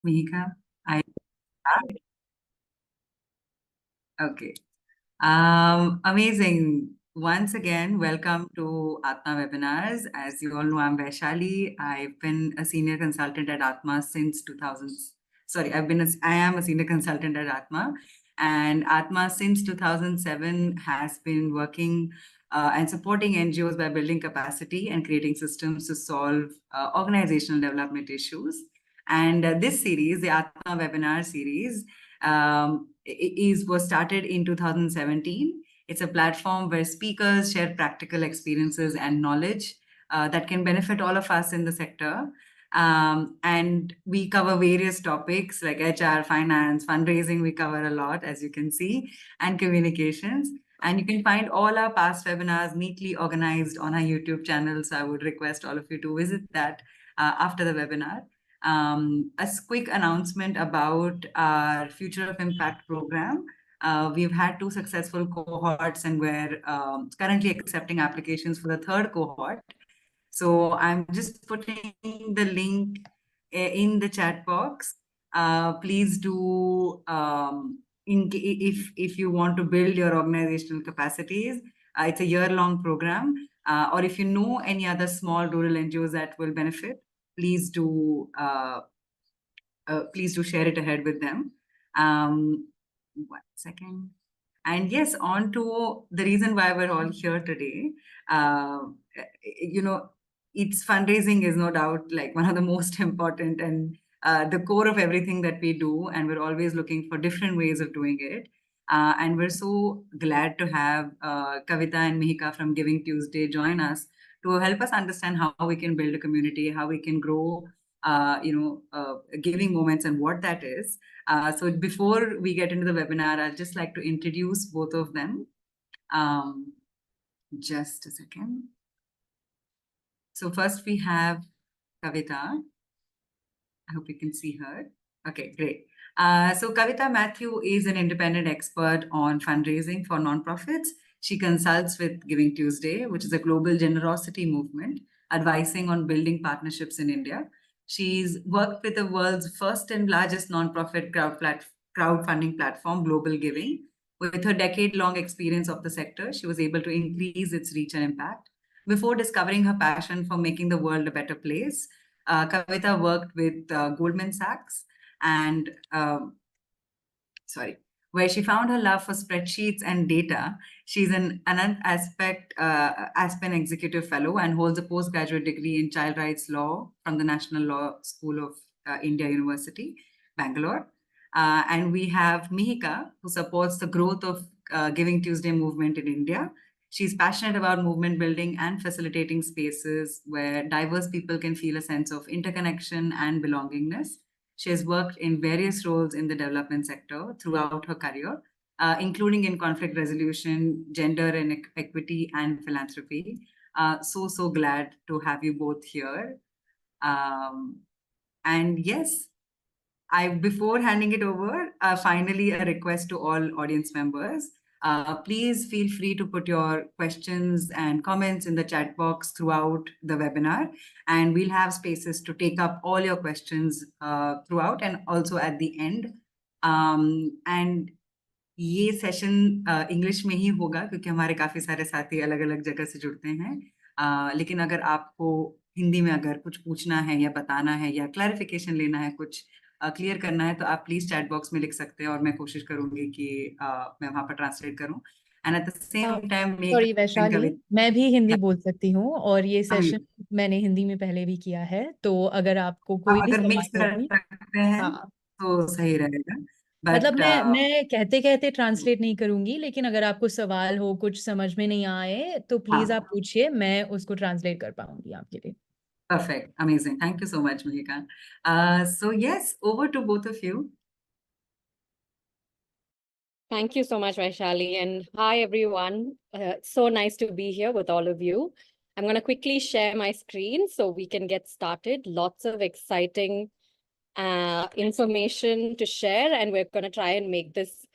Mihika, I okay. Amazing. Once again, welcome to Atma webinars. As you all know, I'm Vaishali. I've been a senior consultant at Atma since 2000. Sorry, I am a senior consultant at Atma, and Atma since 2007 has been working and supporting NGOs by building capacity and creating systems to solve organizational development issues. And this series, the Atma webinar series, was started in 2017. It's a platform where speakers share practical experiences and knowledge that can benefit all of us in the sector. And we cover various topics like HR, finance, fundraising, we cover a lot, as you can see, and communications. And you can find all our past webinars neatly organized on our YouTube channel. So I would request all of you to visit that after the webinar. A quick announcement about our Future of Impact program. We've had 2 successful cohorts and we're currently accepting applications for the 3rd cohort. So I'm just putting the link in the chat box. Please do, if you want to build your organizational capacities, it's a year-long program. Or if you know any other small rural NGOs that will benefit, please do share it ahead with them. 1 second. And yes, on to the reason why we're all here today. You know, it's fundraising is no doubt like one of the most important and the core of everything that we do, and we're always looking for different ways of doing it. And we're so glad to have Kavita and Mihika from Giving Tuesday join us to help us understand how we can build a community, how we can grow giving moments and what that is. So before we get into the webinar, I'd just like to introduce both of them. Just a second. So first we have Kavita. I hope you can see her. Okay, great. So Kavita Matthew is an independent expert on fundraising for nonprofits. She consults with Giving Tuesday, which is a global generosity movement, advising on building partnerships in India. She's worked with the world's first and largest nonprofit crowdfunding platform, Global Giving. With her decade-long experience of the sector, she was able to increase its reach and impact. Before discovering her passion for making the world a better place, Kavita worked with Goldman Sachs and where she found her love for spreadsheets and data. She's an Aspen Executive Fellow and holds a postgraduate degree in child rights law from the National Law School of India University, Bangalore. And we have Mihika, who supports the growth of Giving Tuesday movement in India. She's passionate about movement building and facilitating spaces where diverse people can feel a sense of interconnection and belongingness. She has worked in various roles in the development sector throughout her career, including in conflict resolution, gender and equity, and philanthropy. So glad to have you both here. And yes, before handing it over, finally a request to all audience members. Please feel free to put your questions and comments in the chat box throughout the webinar, and we'll have spaces to take up all your questions throughout and also at the end. And ये session English में ही होगा क्योंकि हमारे काफी सारे साथी अलग अलग जगह से जुड़ते हैं, लेकिन अगर आपको हिंदी में अगर कुछ पूछना है या बताना है या क्लैरिफिकेशन लेना है, कुछ क्लियर करना है, तो आप प्लीज चैट बॉक्स में लिख सकते हैं और मैं कोशिश करूंगी कि मैं वहां पर ट्रांसलेट करूं. And at the same time sorry Vaishali, मैं भी हिंदी बोल सकती हूँ और ये सेशन मैंने हिंदी में पहले भी किया है, तो अगर आपको कोई भी अगर मिक्स सवाल कर हो, सकते हैं हाँ, तो सही रहेगा. मतलब बट मैं कहते कहते ट्रांसलेट नहीं करूंगी, लेकिन अगर आपको सवाल हो, कुछ समझ में नहीं आए, तो प्लीज आप पूछिए, मैं उसको ट्रांसलेट कर पाऊंगी आपके लिए. Perfect. Amazing. Thank you so much, Mihika. So yes, over to both of you. Thank you so much, Vaishali. And hi, everyone. So nice to be here with all of you. I'm going to quickly share my screen so we can get started. Lots of exciting information to share, and we're going to try and make this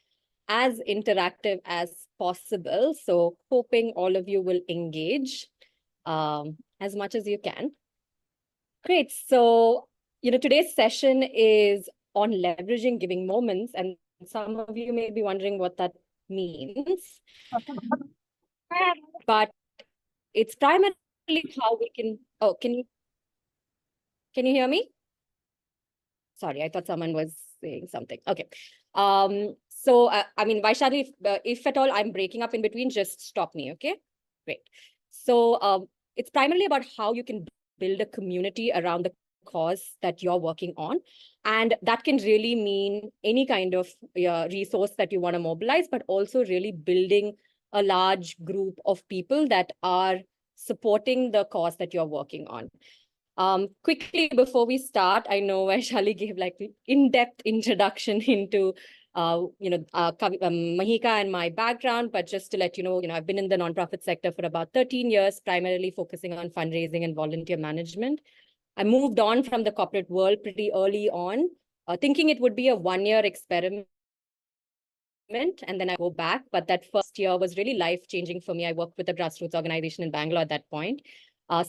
as interactive as possible. So hoping all of you will engage as much as you can. Great. So Today's session is on leveraging giving moments, and some of you may be wondering what that means. But it's primarily how we can. Oh, can you hear me? Sorry, I thought someone was saying something. Okay. So I mean, Vaishali, if at all I'm breaking up in between, just stop me. Okay. Great. So it's primarily about how you can build a community around the cause that you're working on. And that can really mean any kind of resource that you want to mobilize, but also really building a large group of people that are supporting the cause that you're working on. Quickly before we start, I know Vaishali gave like the in-depth introduction into Mihika and my background, but just to let you know, I've been in the nonprofit sector for about 13 years, primarily focusing on fundraising and volunteer management. I moved on from the corporate world pretty early on, thinking it would be a one-year experiment, and then I go back. But that first year was really life-changing for me. I worked with a grassroots organization in Bangalore at that point.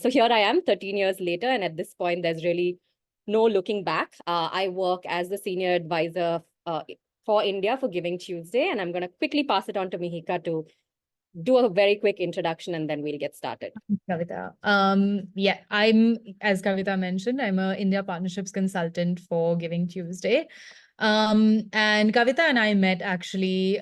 So here I am 13 years later, and at this point, there's really no looking back. I work as the senior advisor for India for Giving Tuesday, and I'm going to quickly pass it on to Mihika to do a very quick introduction, and then we'll get started. Kavita. Yeah, as Kavita mentioned, I'm a India partnerships consultant for Giving Tuesday. And Kavita and I met actually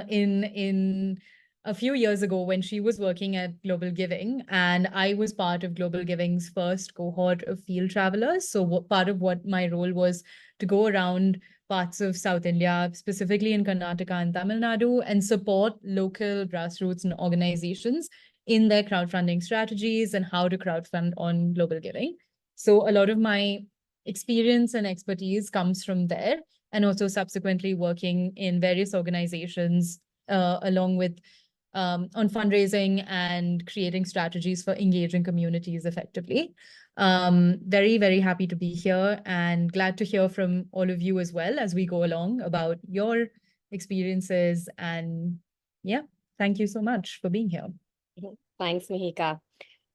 in a few years ago when she was working at Global Giving, and I was part of Global Giving's first cohort of field travelers. So part of what my role was to go around parts of South India, specifically in Karnataka and Tamil Nadu, and support local grassroots and organizations in their crowdfunding strategies and how to crowdfund on Global Giving. So a lot of my experience and expertise comes from there, and also subsequently working in various organizations along with on fundraising and creating strategies for engaging communities effectively. Very, very happy to be here and glad to hear from all of you as well as we go along about your experiences. And yeah, thank you so much for being here. Thanks, Mihika.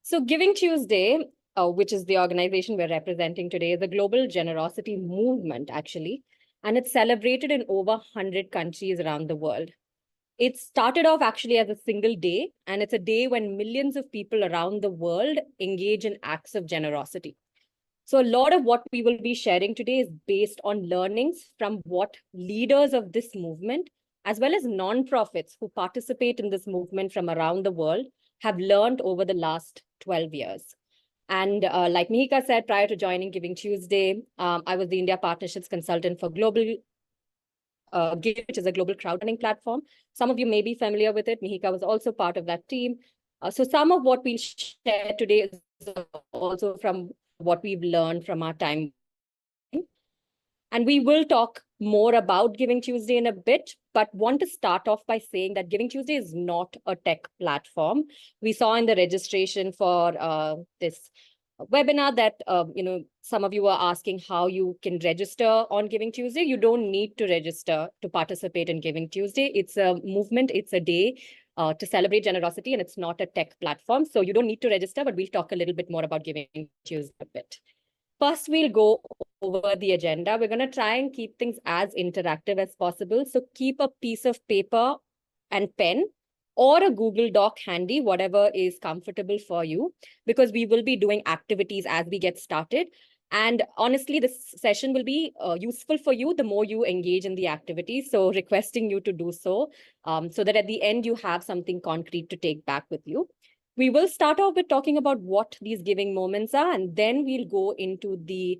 So Giving Tuesday, which is the organization we're representing today, is a global generosity movement, actually, and it's celebrated in over 100 countries around the world. It started off actually as a single day, and it's a day when millions of people around the world engage in acts of generosity. So a lot of what we will be sharing today is based on learnings from what leaders of this movement, as well as nonprofits who participate in this movement from around the world, have learned over the last 12 years. And like Mihika said, prior to joining Giving Tuesday, I was the India Partnerships Consultant for Global Give, which is a global crowdfunding platform. Some of you may be familiar with it. Mihika was also part of that team. So some of what we'll share today is also from what we've learned from our time. And we will talk more about Giving Tuesday in a bit, but want to start off by saying that Giving Tuesday is not a tech platform. We saw in the registration for this webinar that some of you are asking how you can register on Giving Tuesday. You don't need to register to participate in Giving Tuesday. It's a movement, it's a day to celebrate generosity, and it's not a tech platform. So you don't need to register, but we'll talk a little bit more about Giving Tuesday a bit. First, we'll go over the agenda. We're going to try and keep things as interactive as possible. So keep a piece of paper and pen or a Google Doc handy, whatever is comfortable for you, because we will be doing activities as we get started. And honestly, this session will be useful for you the more you engage in the activities. So requesting you to do so, so that at the end you have something concrete to take back with you. We will start off with talking about what these giving moments are, and then we'll go into the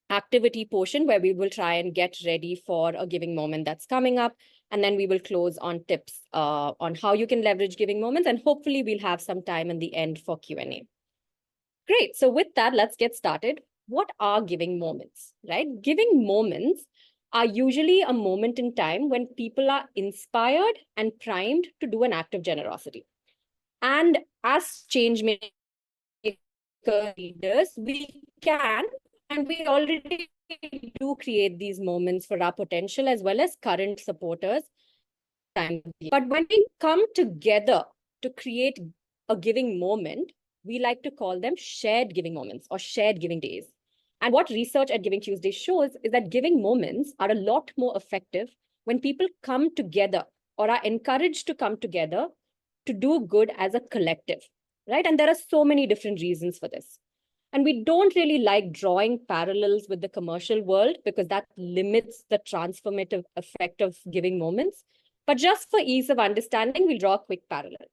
activity portion where we will try and get ready for a giving moment that's coming up. And then we will close on tips on how you can leverage giving moments. And hopefully we'll have some time in the end for Q&A. Great. So with that, let's get started. What are giving moments, right? Giving moments are usually a moment in time when people are inspired and primed to do an act of generosity. And as change maker leaders, we can, and we already do create these moments for our potential as well as current supporters. But when we come together to create a giving moment, we like to call them shared giving moments or shared giving days. And what research at Giving Tuesday shows is that giving moments are a lot more effective when people come together or are encouraged to come together to do good as a collective, right? And there are so many different reasons for this. And we don't really like drawing parallels with the commercial world because that limits the transformative effect of giving moments. But just for ease of understanding, we'll draw a quick parallel.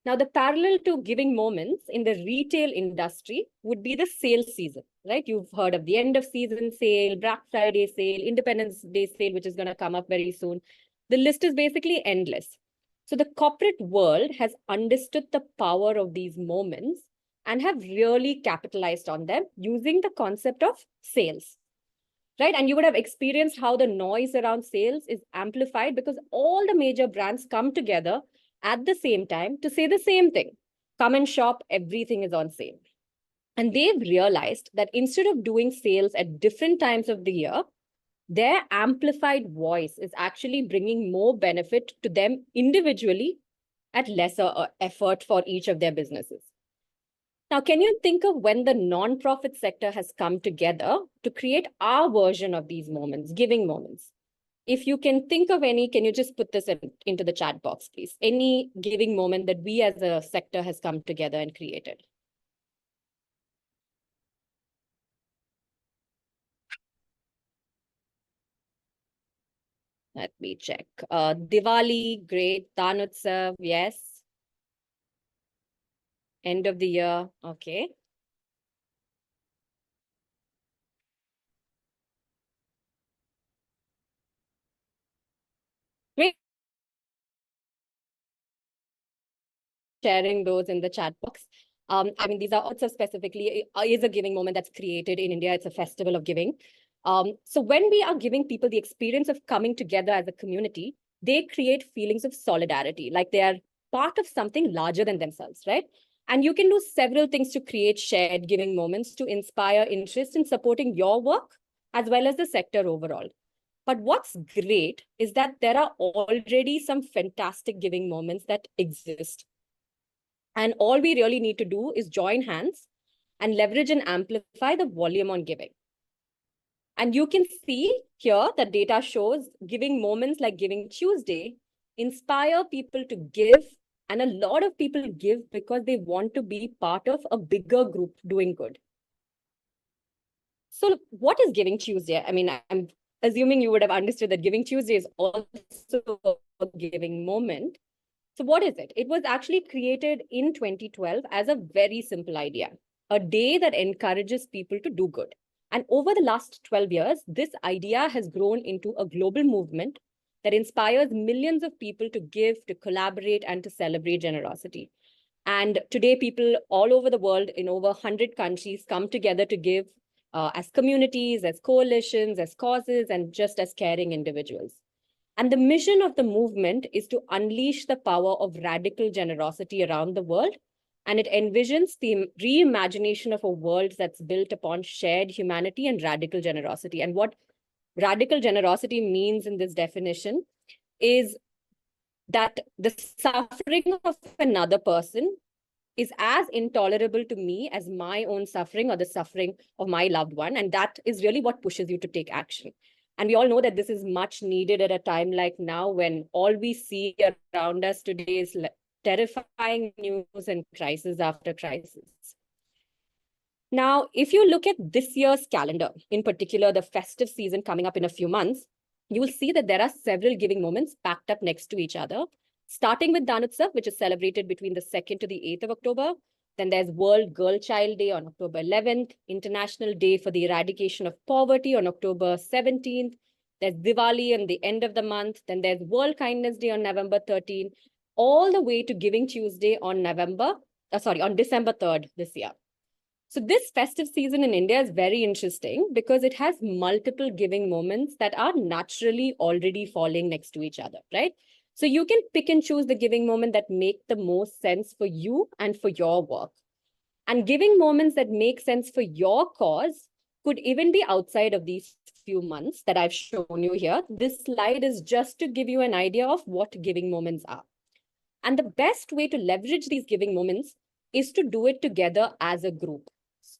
Now, the parallel to giving moments in the retail industry would be the sales season, right? You've heard of the end of season sale, Black Friday sale, Independence Day sale, which is going to come up very soon. The list is basically endless. So the corporate world has understood the power of these moments and have really capitalized on them using the concept of sales, right? And you would have experienced how the noise around sales is amplified because all the major brands come together at the same time to say the same thing. Come and shop, everything is on sale. And they've realized that instead of doing sales at different times of the year, their amplified voice is actually bringing more benefit to them individually at lesser effort for each of their businesses. Now, can you think of when the nonprofit sector has come together to create our version of these moments, giving moments? If you can think of any, can you just put this into the chat box, please? Any giving moment that we as a sector has come together and created? Let me check. Diwali, great. Danutsav, yes. End of the year, okay. Great. Sharing those in the chat box. I mean, these are also specifically, is a giving moment that's created in India. It's a festival of giving. So when we are giving people the experience of coming together as a community, they create feelings of solidarity, like they are part of something larger than themselves, right? And you can do several things to create shared giving moments to inspire interest in supporting your work as well as the sector overall. But what's great is that there are already some fantastic giving moments that exist. And all we really need to do is join hands and leverage and amplify the volume on giving. And you can see here that data shows giving moments like Giving Tuesday inspire people to give. And a lot of people give because they want to be part of a bigger group doing good. So what is Giving Tuesday? I mean, I'm assuming you would have understood that Giving Tuesday is also a giving moment. So what is it? It was actually created in 2012 as a very simple idea, a day that encourages people to do good. And over the last 12 years, this idea has grown into a global movement that inspires millions of people to give, to collaborate, and to celebrate generosity. And today, people all over the world in over 100 countries come together to give as communities, as coalitions, as causes, and just as caring individuals. And the mission of the movement is to unleash the power of radical generosity around the world. And it envisions the reimagination of a world that's built upon shared humanity and radical generosity. And what radical generosity means in this definition is that the suffering of another person is as intolerable to me as my own suffering or the suffering of my loved one. And that is really what pushes you to take action. And we all know that this is much needed at a time like now when all we see around us today is terrifying news and crisis after crisis. Now, if you look at this year's calendar, in particular, the festive season coming up in a few months, you will see that there are several giving moments packed up next to each other, starting with Danutsav, which is celebrated between the 2nd to the 8th of October. Then there's World Girl Child Day on October 11th, International Day for the Eradication of Poverty on October 17th. There's Diwali on the end of the month. Then there's World Kindness Day on November 13th, all the way to Giving Tuesday on on December 3rd this year. So this festive season in India is very interesting because it has multiple giving moments that are naturally already falling next to each other, right? So you can pick and choose the giving moment that make the most sense for you and for your work. And giving moments that make sense for your cause could even be outside of these few months that I've shown you here. This slide is just to give you an idea of what giving moments are. And the best way to leverage these giving moments is to do it together as a group.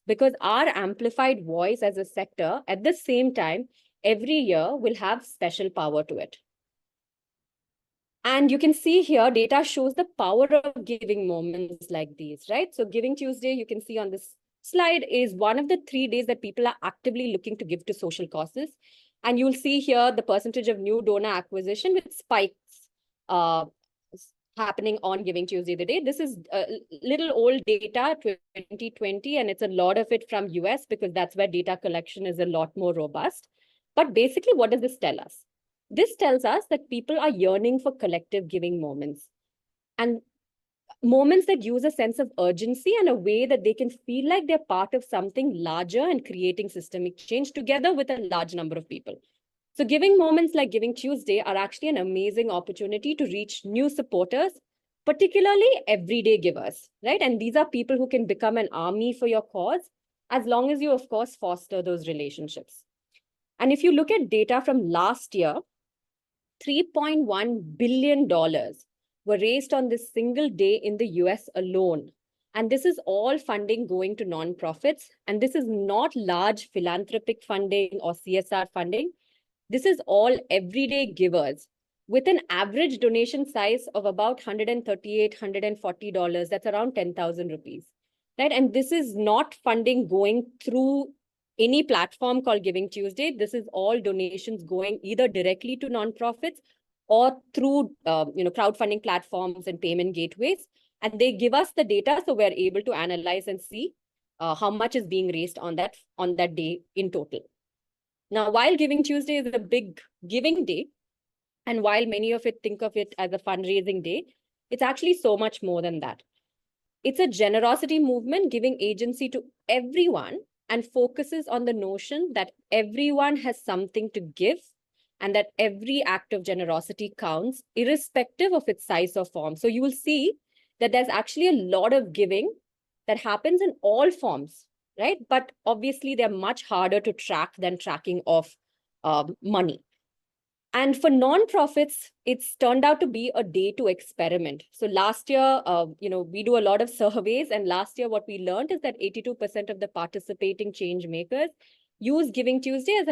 because our amplified voice as a sector at the same time every year will have special power to it. And you can see here, data shows the power of giving moments like these, right? So Giving Tuesday, you can see on this slide, is one of the 3 days that people are actively looking to give to social causes. And you'll see here the percentage of new donor acquisition with spikes happening on Giving Tuesday the day. This is little old data, 2020, and it's a lot of it from US because that's where data collection is a lot more robust. But basically, what does this tell us? This tells us that people are yearning for collective giving moments, and moments that use a sense of urgency and a way that they can feel like they're part of something larger and creating systemic change together with a large number of people. So giving moments like Giving Tuesday are actually an amazing opportunity to reach new supporters, particularly everyday givers, right? And these are people who can become an army for your cause, as long as you, of course, foster those relationships. And if you look at data from last year, $3.1 billion were raised on this single day in the US alone. And this is all funding going to nonprofits. And this is not large philanthropic funding or CSR funding. This is all everyday givers with an average donation size of about $138, $140. That's around 10,000 rupees, right? And this is not funding going through any platform called Giving Tuesday. This is all donations going either directly to nonprofits or through crowdfunding platforms and payment gateways. And they give us the data, so we're able to analyze and see how much is being raised on that day in total. Now, while Giving Tuesday is a big giving day, and while many of it think of it as a fundraising day, it's actually so much more than that. It's a generosity movement giving agency to everyone and focuses on the notion that everyone has something to give and that every act of generosity counts, irrespective of its size or form. So you will see that there's actually a lot of giving that happens in all forms, right? But obviously, they're much harder to track than tracking of money. And for nonprofits, it's turned out to be a day to experiment. So last year, we do a lot of surveys. And last year, what we learned is that 82% of the participating change makers use Giving Tuesday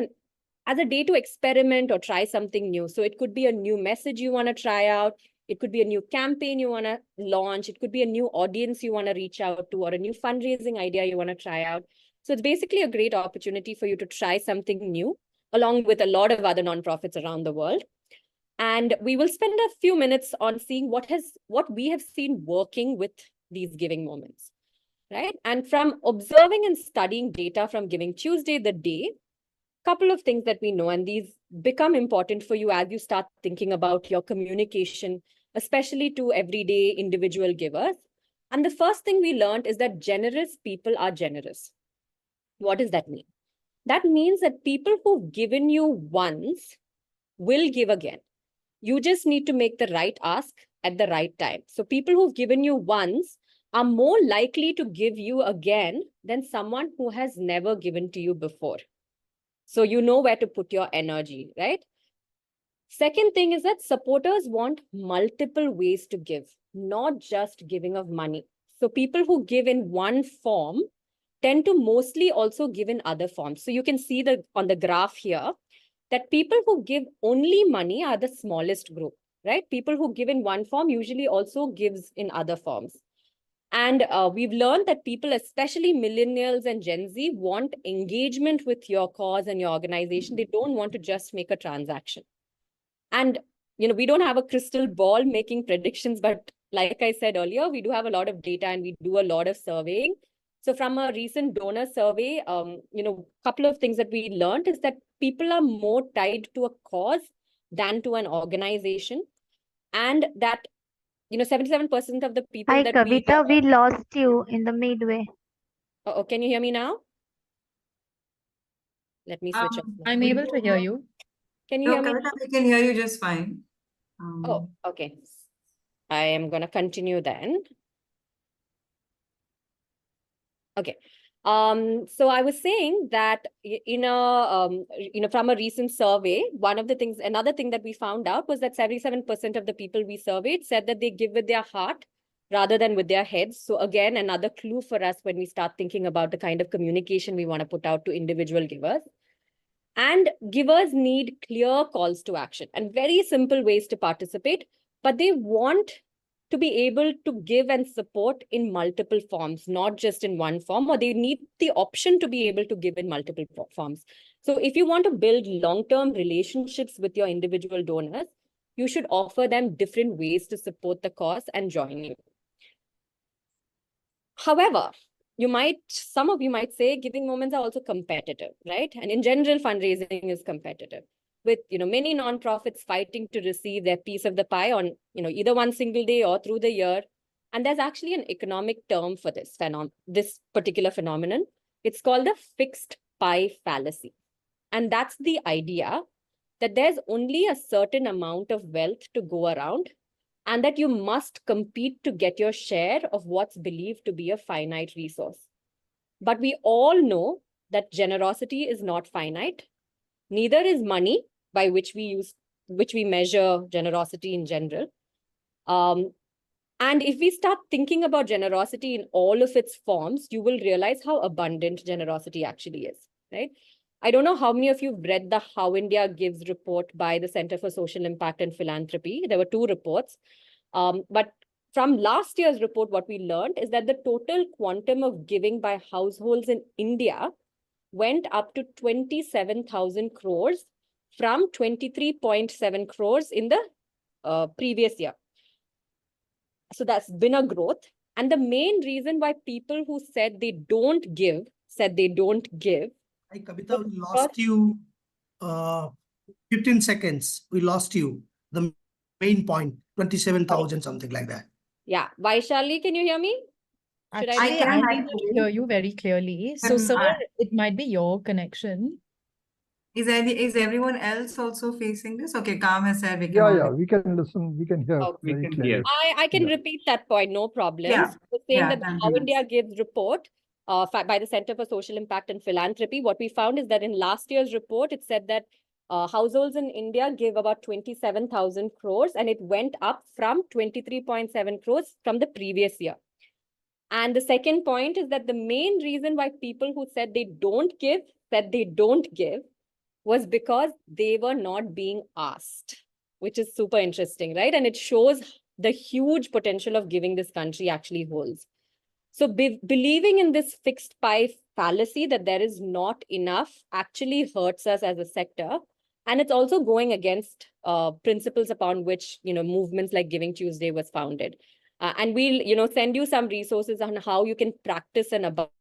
as a day to experiment or try something new. So it could be a new message you want to try out. It could be a new campaign you want to launch. It could be a new audience you want to reach out to or a new fundraising idea you want to try out. So it's basically a great opportunity for you to try something new, along with a lot of other nonprofits around the world. And we will spend a few minutes on seeing what we have seen working with these giving moments, right? And from observing and studying data from Giving Tuesday, the day, couple of things that we know, and these become important for you as you start thinking about your communication, especially to everyday individual givers. And the first thing we learned is that generous people are generous. What does that mean? That means that people who've given you once will give again. You just need to make the right ask at the right time. So people who've given you once are more likely to give you again than someone who has never given to you before. So you know where to put your energy, right? Second thing is that supporters want multiple ways to give, not just giving of money. So people who give in one form tend to mostly also give in other forms. So you can see that on the graph here, that people who give only money are the smallest group, right? People who give in one form usually also gives in other forms. And we've learned that people, especially millennials and Gen Z, want engagement with your cause and your organization. They don't want to just make a transaction. And, we don't have a crystal ball making predictions, but like I said earlier, we do have a lot of data and we do a lot of surveying. So from a recent donor survey, couple of things that we learned is that people are more tied to a cause than to an organization. And that 77% of the people Hi, that Kavita, we lost you in the midway. Oh, can you hear me now? Let me switch off. I'm able to hear you. Can you No, hear me Kavita, now? we can hear you just fine. Oh, okay. I am going to continue then. Okay. So I was saying that from a recent survey, another thing that we found out was that 77% of the people we surveyed said that they give with their heart rather than with their heads. So again, another clue for us when we start thinking about the kind of communication we want to put out to individual givers. And givers need clear calls to action and very simple ways to participate, but they want to be able to give and support in multiple forms, not just in one form, or they need the option to be able to give in multiple forms. So if you want to build long-term relationships with your individual donors, you should offer them different ways to support the cause and join you. However, some of you might say giving moments are also competitive, right? And in general, fundraising is competitive with, many nonprofits fighting to receive their piece of the pie on, either one single day or through the year. And there's actually an economic term for this particular phenomenon. It's called the fixed pie fallacy. And that's the idea that there's only a certain amount of wealth to go around, and that you must compete to get your share of what's believed to be a finite resource. But we all know that generosity is not finite. Neither is money, by which we measure generosity in general. And if we start thinking about generosity in all of its forms, you will realize how abundant generosity actually is, right? I don't know how many of you have read the How India Gives report by the Center for Social Impact and Philanthropy. There were 2 reports. But from last year's report, what we learned is that the total quantum of giving by households in India went up to 27,000 crores from 23.7 crores in the previous year. So that's been a growth. And the main reason why people who said they don't give, Hi, Kavita, we lost you 15 seconds. We lost you. The main point, 27,000, something like that. Yeah. Vaishali, can you hear me? Should Actually, can I'm actually. able to hear you very clearly. So, Can sir, I- it might be your connection. Is everyone else also facing this? Okay, calm has said we can Yeah, all. yeah, we can listen, we can hear Okay. We very can clearly. hear. I can Yeah. repeat that point, no problem. Yeah, So saying yeah, that the that'll How be India nice. Gives report by the Center for Social Impact and Philanthropy, what we found is that in last year's report, it said that households in India give about 27,000 crores, and it went up from 23.7 crores from the previous year. And the second point is that the main reason why people who said they don't give was because they were not being asked, which is super interesting, right? And it shows the huge potential of giving this country actually holds. So believing in this fixed pie fallacy that there is not enough actually hurts us as a sector. And it's also going against principles upon which, movements like Giving Tuesday was founded. And we'll, send you some resources on how you can practice an abundance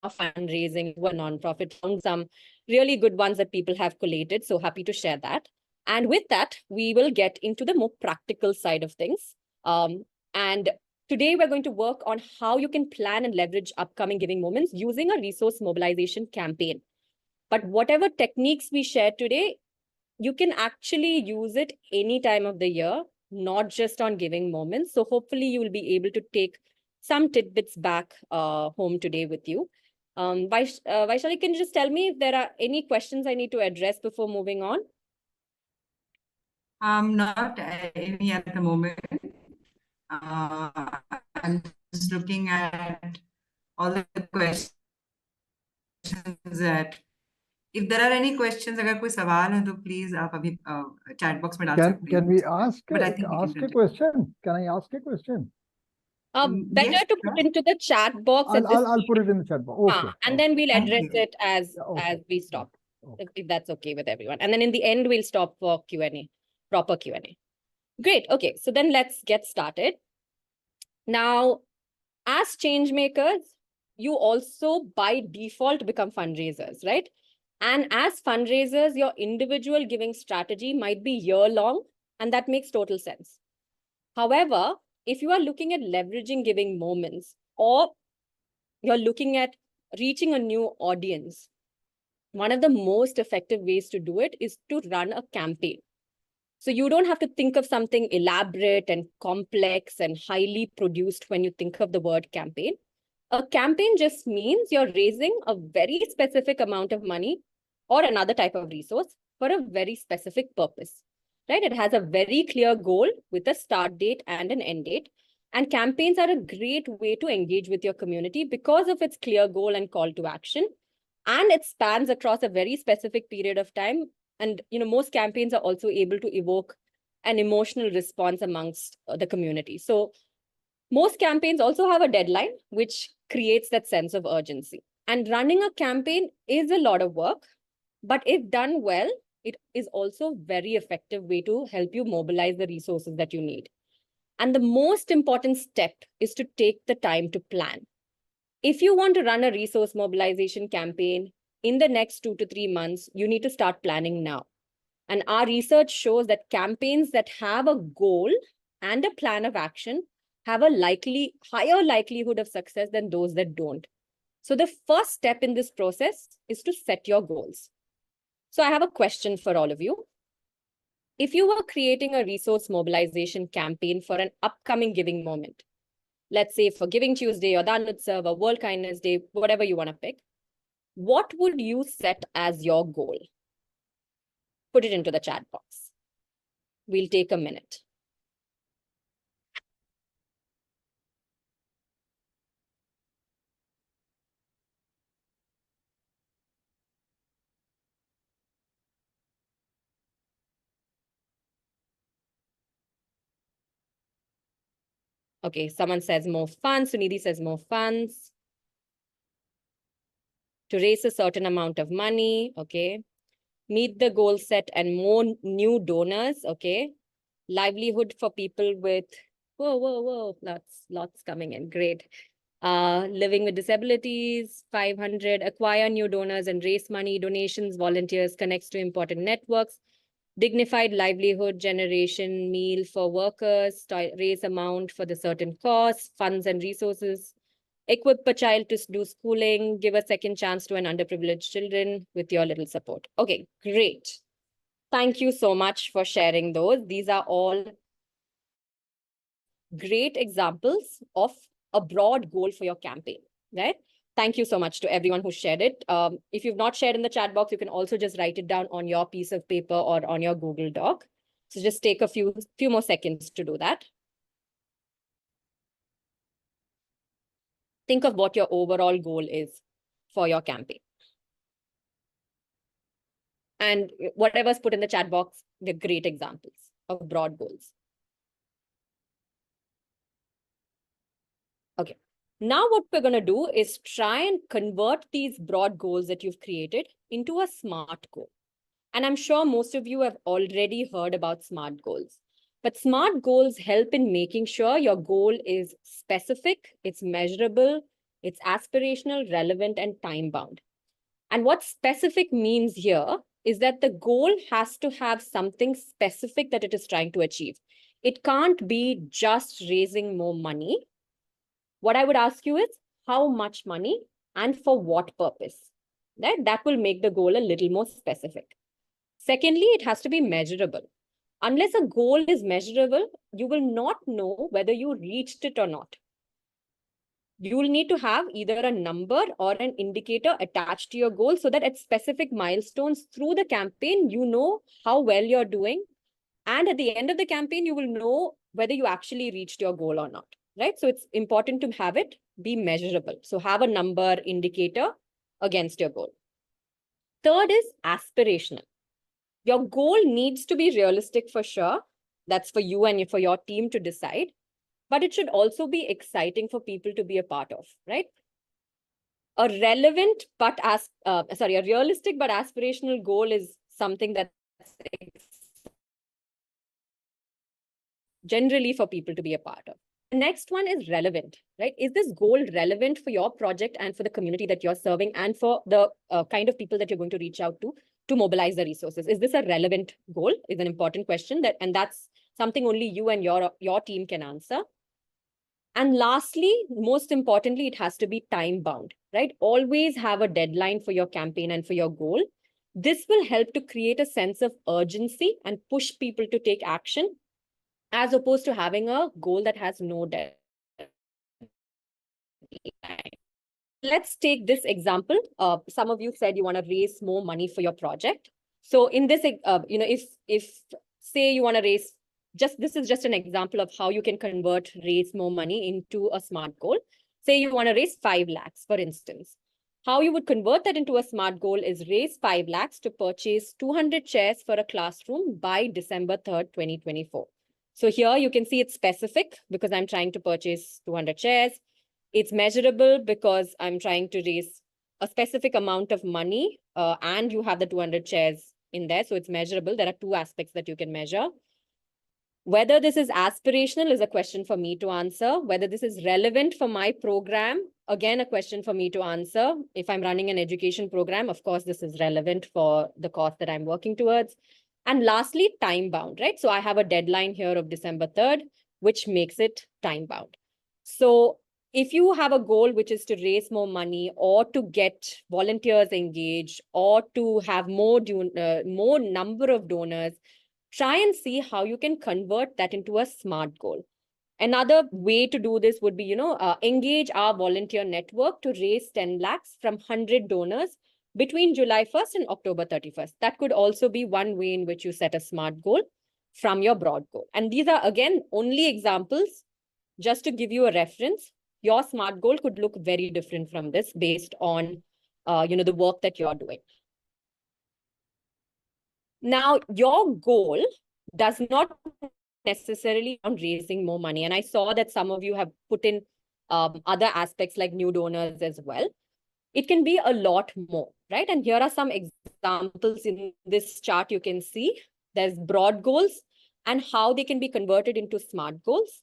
fundraising to a nonprofit. Found some really good ones that people have collated. So happy to share that. And with that, we will get into the more practical side of things. And today we're going to work on how you can plan and leverage upcoming giving moments using a resource mobilization campaign. But whatever techniques we share today, you can actually use it any time of the year, not just on giving moments. So hopefully you will be able to take some tidbits back home today with you. Vaishali, can you just tell me if there are any questions I need to address before moving on? Not any at the moment. I'm just looking at all the questions that if there are any questions, अगर कोई सवाल है तो please आप अभी chat box में डाल सकते Can हैं. we ask But I think we can a continue. question? Can I ask a question? Better Yes, to sure. put into the chat box at this I'll put it in the chat box. Okay. and then we'll Thank address you. it as Yeah, okay. as we stop, Okay. if that's okay with everyone. And then in the end, we'll stop for Q&A, proper Q&A. Great. Okay, so then let's get started. Now, as change makers, you also by default become fundraisers, right? And as fundraisers, your individual giving strategy might be year-long, and that makes total sense. However, if you are looking at leveraging giving moments, or you're looking at reaching a new audience, one of the most effective ways to do it is to run a campaign. So you don't have to think of something elaborate and complex and highly produced when you think of the word campaign. A campaign just means you're raising a very specific amount of money or another type of resource for a very specific purpose, right? It has a very clear goal with a start date and an end date. And campaigns are a great way to engage with your community because of its clear goal and call to action. And it spans across a very specific period of time. And most campaigns are also able to evoke an emotional response amongst the community. So most campaigns also have a deadline, which creates that sense of urgency. And running a campaign is a lot of work, but if done well, it is also a very effective way to help you mobilize the resources that you need. And the most important step is to take the time to plan. If you want to run a resource mobilization campaign in the next 2 to 3 months, you need to start planning now. And our research shows that campaigns that have a goal and a plan of action have a higher likelihood of success than those that don't. So the first step in this process is to set your goals. So I have a question for all of you. If you were creating a resource mobilization campaign for an upcoming giving moment, let's say for Giving Tuesday or Dan Utsav or World Kindness Day, whatever you want to pick, what would you set as your goal? Put it into the chat box. We'll take a minute. Okay, someone says more funds. Sunidhi says more funds. To raise a certain amount of money, okay. Meet the goal set and more new donors, okay. Livelihood for people with, whoa, lots coming in, great. Living with disabilities, 500, acquire new donors and raise money, donations, volunteers, connects to important networks, dignified livelihood generation, meal for workers, raise amount for the certain cause, funds and resources, equip a child to do schooling, give a second chance to an underprivileged children with your little support. Okay, great. Thank you so much for sharing those. These are all great examples of a broad goal for your campaign, right? Thank you so much to everyone who shared it. If you've not shared in the chat box, you can also just write it down on your piece of paper or on your Google Doc. So just take a few more seconds to do that. Think of what your overall goal is for your campaign. And whatever's put in the chat box, they're great examples of broad goals. Okay. Now what we're going to do is try and convert these broad goals that you've created into a SMART goal. And I'm sure most of you have already heard about SMART goals. But SMART goals help in making sure your goal is specific, it's measurable, it's aspirational, relevant, and time-bound. And what specific means here is that the goal has to have something specific that it is trying to achieve. It can't be just raising more money. What I would ask you is how much money and for what purpose? That will make the goal a little more specific. Secondly, it has to be measurable. Unless a goal is measurable, you will not know whether you reached it or not. You will need to have either a number or an indicator attached to your goal so that at specific milestones through the campaign, you know how well you're doing. And at the end of the campaign, you will know whether you actually reached your goal or not, right? So it's important to have it be measurable. So have a number indicator against your goal. Third is aspirational. Your goal needs to be realistic for sure. That's for you and for your team to decide. But it should also be exciting for people to be a part of, right? A realistic but aspirational goal is something that's generally for people to be a part of. The next one is relevant, right? Is this goal relevant for your project and for the community that you're serving and for the kind of people that you're going to reach out to mobilize the resources? Is this a relevant goal? Is an important question and that's something only you and your team can answer. And lastly, most importantly, it has to be time bound, right? Always have a deadline for your campaign and for your goal. This will help to create a sense of urgency and push people to take action as opposed to having a goal that has no deadline. Let's take this example. Some of you said you want to raise more money for your project. So in this, if say you want to raise, this is just an example of how you can raise more money into a SMART goal. Say you want to raise 5 lakhs, for instance. How you would convert that into a SMART goal is raise 5 lakhs to purchase 200 chairs for a classroom by December 3rd, 2024. So here you can see it's specific because I'm trying to purchase 200 chairs. It's measurable because I'm trying to raise a specific amount of money and you have the 200 chairs in there. So it's measurable. There are 2 aspects that you can measure. Whether this is aspirational is a question for me to answer. Whether this is relevant for my program, again, a question for me to answer. If I'm running an education program, of course, this is relevant for the cause that I'm working towards. And lastly, time bound, right? So I have a deadline here of December 3rd, which makes it time bound. So if you have a goal which is to raise more money or to get volunteers engaged or to have more number of donors, try and see how you can convert that into a SMART goal. Another way to do this would be, engage our volunteer network to raise 10 lakhs from 100 donors between July 1st and October 31st. That could also be one way in which you set a SMART goal from your broad goal. And these are, again, only examples just to give you a reference. Your SMART goal could look very different from this based on, the work that you're doing. Now, your goal does not necessarily on raising more money. And I saw that some of you have put in other aspects like new donors as well. It can be a lot more, right? And here are some examples in this chart you can see. There's broad goals and how they can be converted into SMART goals.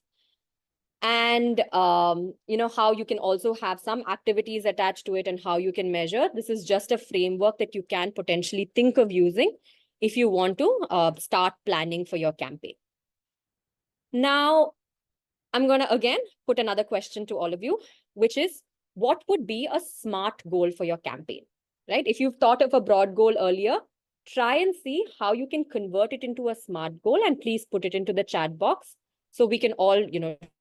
And, how you can also have some activities attached to it and how you can measure. This is just a framework that you can potentially think of using if you want to start planning for your campaign. Now, I'm going to again put another question to all of you, which is what would be a SMART goal for your campaign, right? If you've thought of a broad goal earlier, try and see how you can convert it into a SMART goal, and please put it into the chat box so we can all,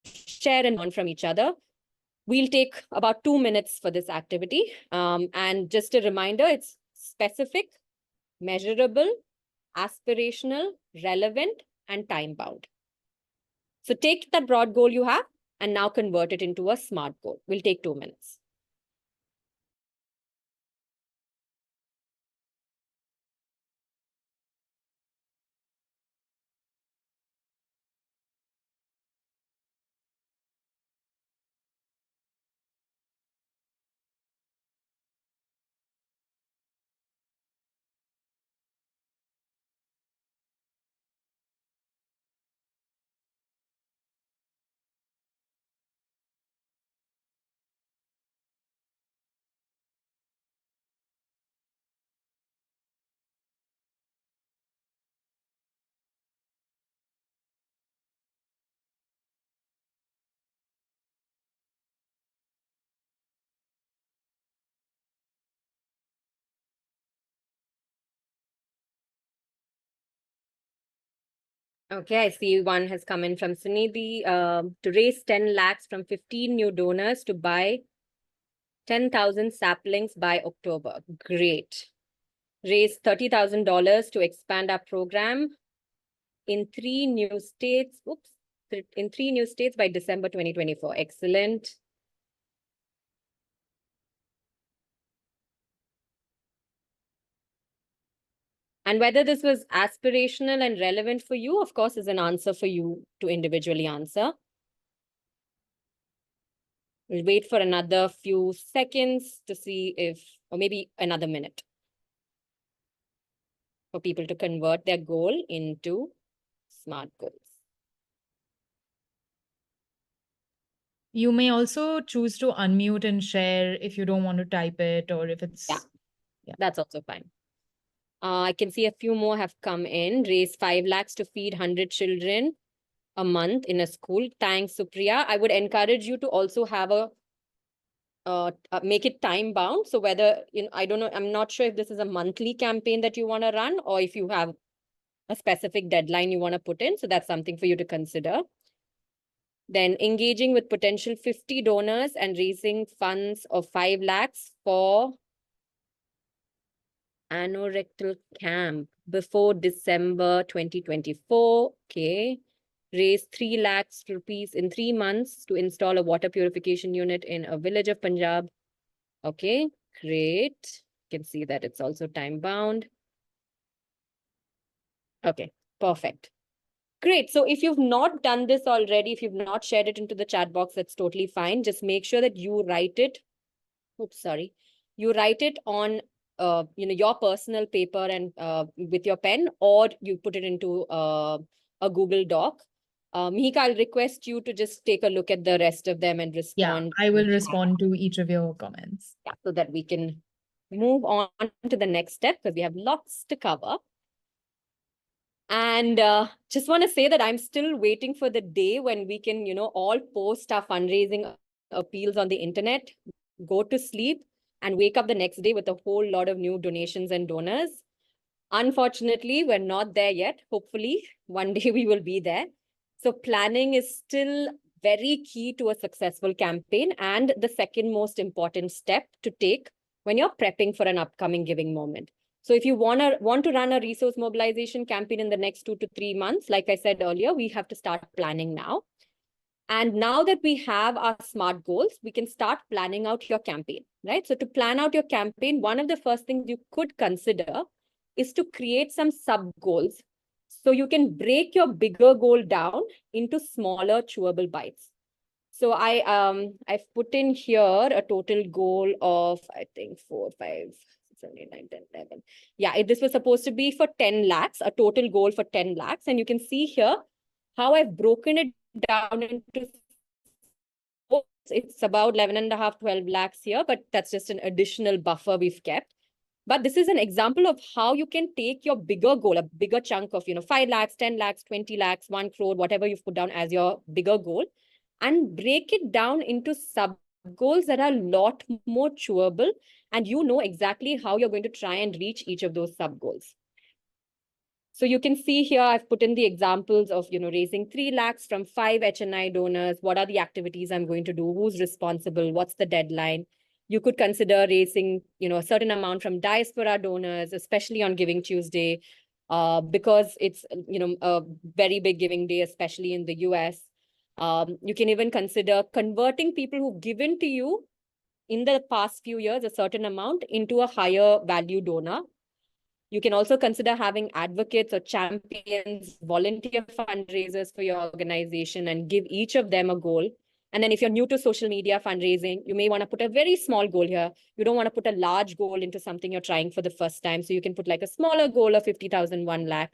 share and learn from each other. We'll take about 2 minutes for this activity. And just a reminder, it's specific, measurable, aspirational, relevant, and time-bound. So take that broad goal you have and now convert it into a SMART goal. We'll take 2 minutes. Okay, I see one has come in from Sunidhi to raise 10 lakhs from 15 new donors to buy 10,000 saplings by October. Great. Raise $30,000 to expand our program in 3 new states. In 3 new states by December 2024. Excellent. And whether this was aspirational and relevant for you, of course, is an answer for you to individually answer. We'll wait for another few seconds to see if, or maybe another minute, for people to convert their goal into SMART goals. You may also choose to unmute and share if you don't want to type it, or if it's... Yeah. That's also fine. I can see a few more have come in. Raise 5 lakhs to feed 100 children a month in a school. Thanks, Supriya. I would encourage you to also have make it time bound. So whether, I don't know, I'm not sure if this is a monthly campaign that you want to run or if you have a specific deadline you want to put in. So that's something for you to consider. Then engaging with potential 50 donors and raising funds of 5 lakhs for anorectal camp. before December 2024. Okay. Raised 3 lakhs rupees in 3 months to install a water purification unit in a village of Punjab. Okay, great. You can see that it's also time bound. Okay, perfect. Great. So if you've not done this already, if you've not shared it into the chat box, that's totally fine. Just make sure that you write it. Oops, sorry. You write it on your personal paper and with your pen, or you put it into a Google Doc. Mihika, I'll request you to just take a look at the rest of them and respond. I will respond to each of your comments. Yeah, so that we can move on to the next step because we have lots to cover. And just want to say that I'm still waiting for the day when we can, all post our fundraising appeals on the internet, go to sleep, and wake up the next day with a whole lot of new donations and donors. Unfortunately, we're not there yet. Hopefully, one day we will be there. So planning is still very key to a successful campaign and the second most important step to take when you're prepping for an upcoming giving moment. So if you want to run a resource mobilization campaign in the next 2 to 3 months, like I said earlier, we have to start planning now. And now that we have our SMART goals, we can start planning out your campaign, right? So to plan out your campaign, one of the first things you could consider is to create some sub-goals. So you can break your bigger goal down into smaller chewable bites. So I've put in here a total goal of, I think, 4, 5, 6, 7, 8, 9, 10, 11. Yeah, this was supposed to be for 10 lakhs, a total goal for 10 lakhs. And you can see here how I've broken it down into, it's about 11.5, 12 lakhs here, but that's just an additional buffer we've kept. But this is an example of how you can take your bigger goal, a bigger chunk of, 5 lakhs, 10 lakhs, 20 lakhs, 1 crore, whatever you've put down as your bigger goal, and break it down into sub goals that are a lot more chewable, and you know exactly how you're going to try and reach each of those sub goals. So you can see here, I've put in the examples of, raising 3 lakhs from 5 HNI donors. What are the activities I'm going to do? Who's responsible? What's the deadline? You could consider raising, a certain amount from diaspora donors, especially on Giving Tuesday, because it's, a very big giving day, especially in the US. You can even consider converting people who've given to you in the past few years a certain amount into a higher value donor. You can also consider having advocates or champions, volunteer fundraisers for your organization and give each of them a goal. And then if you're new to social media fundraising, you may want to put a very small goal here. You don't want to put a large goal into something you're trying for the first time. So you can put like a smaller goal of 50,000, 1 lakh.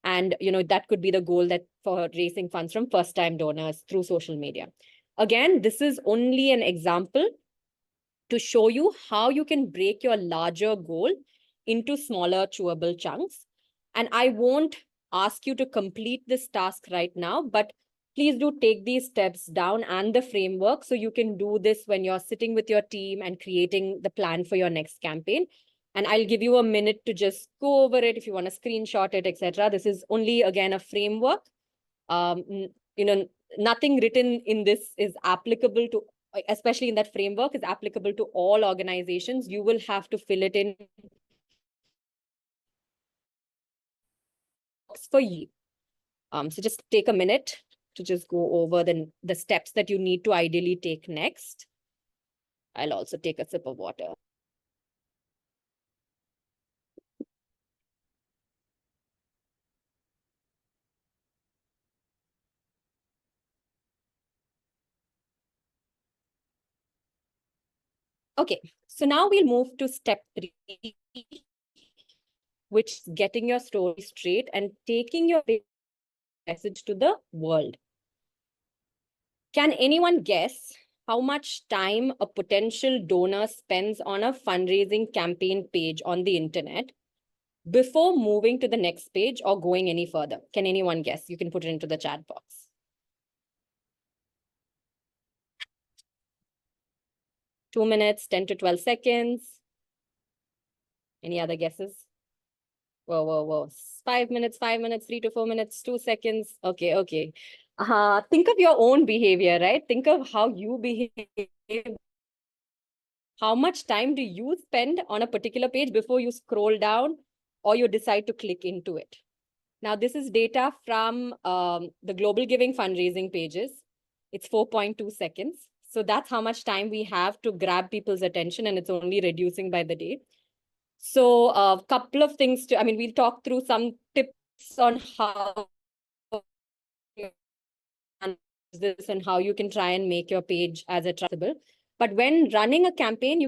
And, that could be the goal that for raising funds from first-time donors through social media. Again, this is only an example to show you how you can break your larger goal into smaller chewable chunks. And I won't ask you to complete this task right now, but please do take these steps down and the framework so you can do this when you're sitting with your team and creating the plan for your next campaign. And I'll give you a minute to just go over it if you want to screenshot it, etc. This is only, again, a framework. Nothing written in this is applicable to, especially in that framework, is applicable to all organizations. You will have to fill it in for you. So just take a minute to just go over the steps that you need to ideally take next. I'll also take a sip of water. Okay, so now we'll move to step 3, which is getting your story straight and taking your message to the world. Can anyone guess how much time a potential donor spends on a fundraising campaign page on the internet before moving to the next page or going any further? Can anyone guess? You can put it into the chat box. 2 minutes, 10 to 12 seconds. Any other guesses? Whoa. 5 minutes, 3 to 4 minutes, 2 seconds. Okay. Think of your own behavior, right? Think of how you behave. How much time do you spend on a particular page before you scroll down or you decide to click into it. Now, this is data from the Global Giving fundraising pages. It's 4.2 seconds. So that's how much time we have to grab people's attention, and it's only reducing by the day. So a couple of things we'll talk through some tips on how this and how you can try and make your page as attractive. But when running a campaign,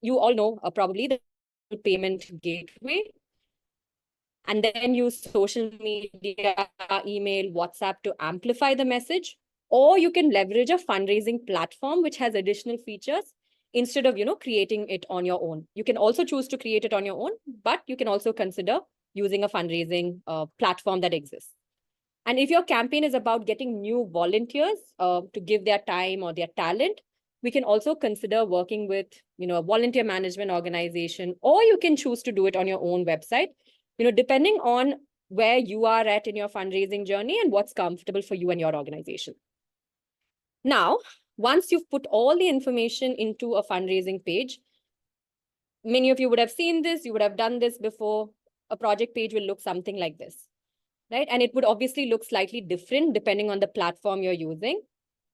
you all know probably the payment gateway, and then use social media, email, WhatsApp to amplify the message. Or you can leverage a fundraising platform which has additional features instead of creating it on your own. You can also choose to create it on your own, but you can also consider using a fundraising platform that exists. And if your campaign is about getting new volunteers to give their time or their talent, we can also consider working with a volunteer management organization, or you can choose to do it on your own website, depending on where you are at in your fundraising journey and what's comfortable for you and your organization. Now, once you've put all the information into a fundraising page, many of you would have seen this, you would have done this before. A project page will look something like this, right? And it would obviously look slightly different depending on the platform you're using.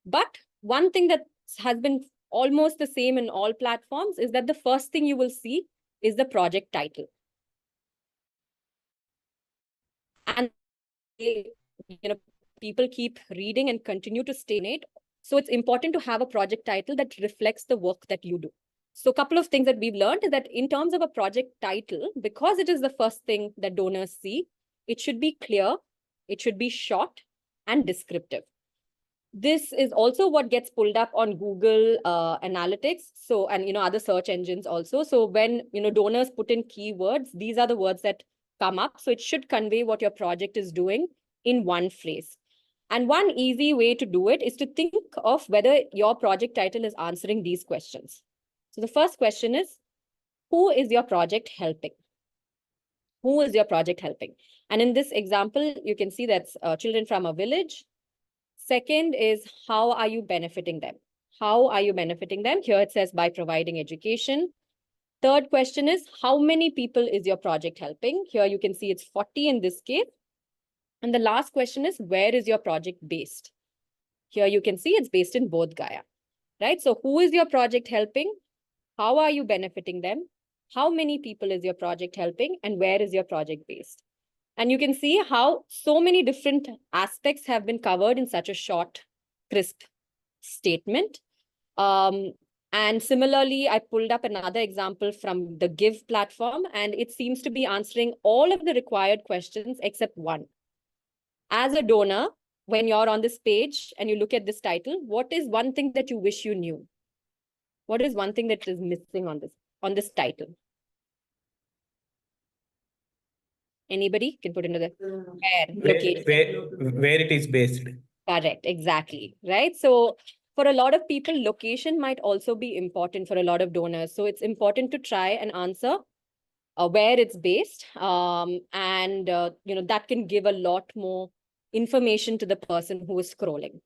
But one thing that has been almost the same in all platforms is that the first thing you will see is the project title. And people keep reading and continue to stay in it. So it's important to have a project title that reflects the work that you do. So a couple of things that we've learned is that in terms of a project title, because it is the first thing that donors see, it should be clear, it should be short and descriptive. This is also what gets pulled up on Google Analytics. So, and other search engines also. So when donors put in keywords, these are the words that come up. So it should convey what your project is doing in one phrase. And one easy way to do it is to think of whether your project title is answering these questions. So the first question is, who is your project helping? Who is your project helping? And in this example, you can see that's children from a village. Second is, how are you benefiting them? How are you benefiting them? Here it says by providing education. Third question is, how many people is your project helping? Here you can see it's 40 in this case. And the last question is, where is your project based? Here you can see it's based in Bodh Gaya, right? So who is your project helping? How are you benefiting them? How many people is your project helping? And where is your project based? And you can see how so many different aspects have been covered in such a short, crisp statement. And similarly, I pulled up another example from the Give platform, and it seems to be answering all of the required questions except one. As a donor, when you're on this page and you look at this title, what is one thing that you wish you knew? What is one thing that is missing on this title? Anybody can put into the where it is based. Correct, exactly, right? So for a lot of people, location might also be important for a lot of donors. So it's important to try and answer where it's based. And that can give a lot more information to the person who is scrolling.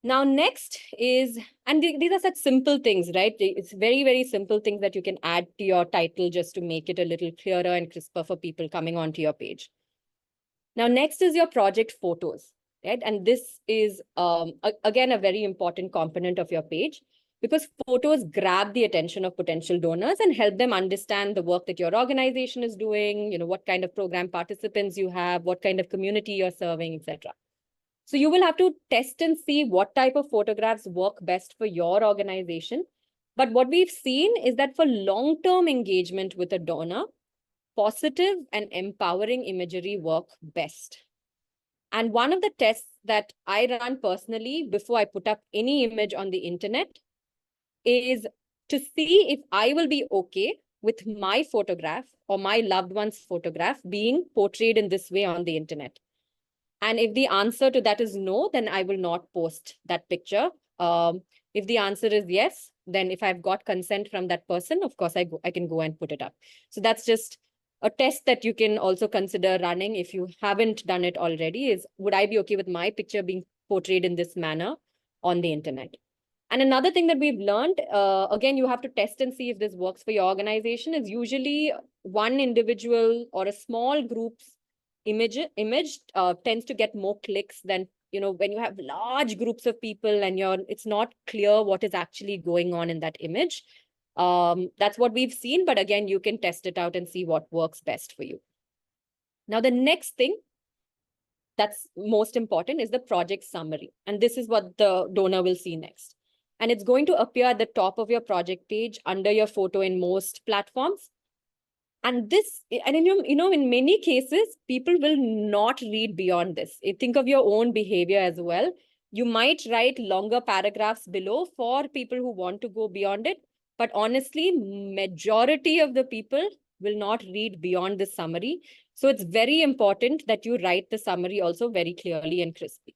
Now, next is, and these are such simple things, right? It's very, very simple things that you can add to your title just to make it a little clearer and crisper for people coming onto your page. Now, next is your project photos, right? And this is, again, a very important component of your page, because photos grab the attention of potential donors and help them understand the work that your organization is doing, what kind of program participants you have, what kind of community you're serving, etc. So you will have to test and see what type of photographs work best for your organization. But what we've seen is that for long-term engagement with a donor, positive and empowering imagery work best. And one of the tests that I run personally before I put up any image on the internet is to see if I will be okay with my photograph or my loved one's photograph being portrayed in this way on the internet. And if the answer to that is no, then I will not post that picture. If the answer is yes, then if I've got consent from that person, of course, I can go and put it up. So that's just a test that you can also consider running if you haven't done it already, is would I be okay with my picture being portrayed in this manner on the internet? And another thing that we've learned, again, you have to test and see if this works for your organization, is usually one individual or a small group's image tends to get more clicks than, when you have large groups of people and it's not clear what is actually going on in that image. That's what we've seen, but again, you can test it out and see what works best for you. Now, the next thing that's most important is the project summary. And this is what the donor will see next. And it's going to appear at the top of your project page under your photo in most platforms. And in many cases, people will not read beyond this. Think of your own behavior as well. You might write longer paragraphs below for people who want to go beyond it. But honestly, majority of the people will not read beyond the summary. So it's very important that you write the summary also very clearly and crisply.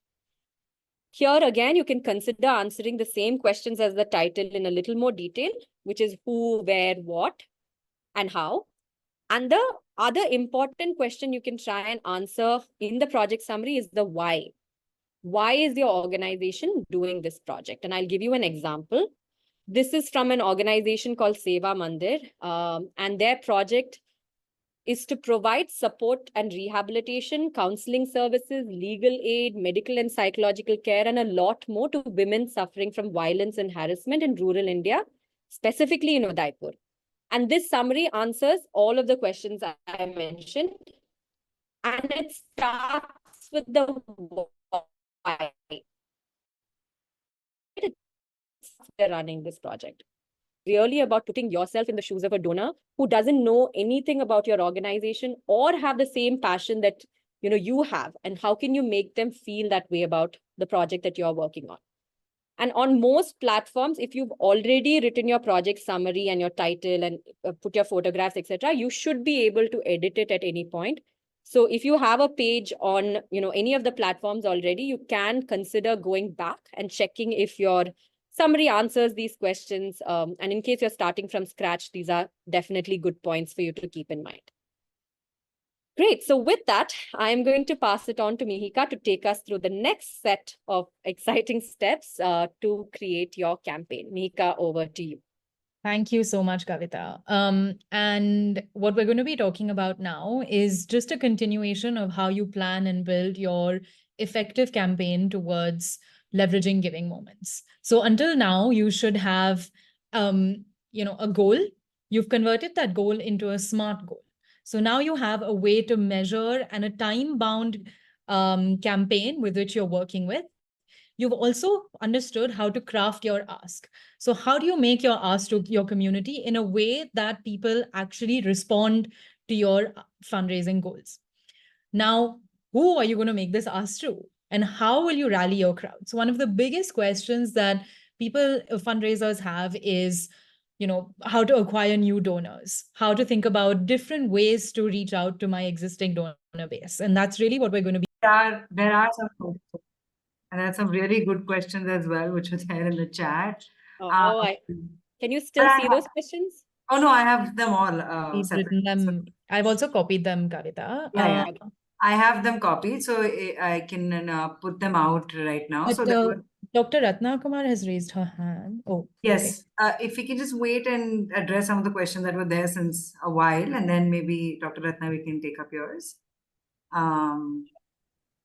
Here again, you can consider answering the same questions as the title in a little more detail, which is who, where, what, and how. And the other important question you can try and answer in the project summary is the why. Why is your organization doing this project? And I'll give you an example. This is from an organization called Seva Mandir, and their project is to provide support and rehabilitation, counseling services, legal aid, medical and psychological care, and a lot more to women suffering from violence and harassment in rural India, specifically in Udaipur. And this summary answers all of the questions I mentioned. And it starts with the why. They're running this project. Really about putting yourself in the shoes of a donor who doesn't know anything about your organization or have the same passion that you have, and how can you make them feel that way about the project that you're working on. And on most platforms, if you've already written your project summary and your title and put your photographs, etc., you should be able to edit it at any point. So if you have a page on any of the platforms already, you can consider going back and checking if your summary answers these questions. And in case you're starting from scratch, these are definitely good points for you to keep in mind. Great. So with that, I'm going to pass it on to Mihika to take us through the next set of exciting steps to create your campaign. Mihika, over to you. Thank you so much, Kavita. And what we're going to be talking about now is just a continuation of how you plan and build your effective campaign towards leveraging giving moments. So until now, you should have, a goal. You've converted that goal into a SMART goal. So now you have a way to measure and a time-bound campaign with which you're working with. You've also understood how to craft your ask. So how do you make your ask to your community in a way that people actually respond to your fundraising goals? Now, who are you going to make this ask to? And how will you rally your crowd? So one of the biggest questions that people, fundraisers have is, how to acquire new donors, how to think about different ways to reach out to my existing donor base. And that's really what we're going to be. There are some questions, and there are some really good questions as well, which are there in the chat. Can you still see those questions? Oh, no, I have them all separate. I've also copied them, Kavita. Yeah. I have them copied, so I can put them out right now. But, so Dr. Ratna Kumar has raised her hand. Oh, yes. Okay. If we can just wait and address some of the questions that were there since a while, and then maybe Dr. Ratna, we can take up yours.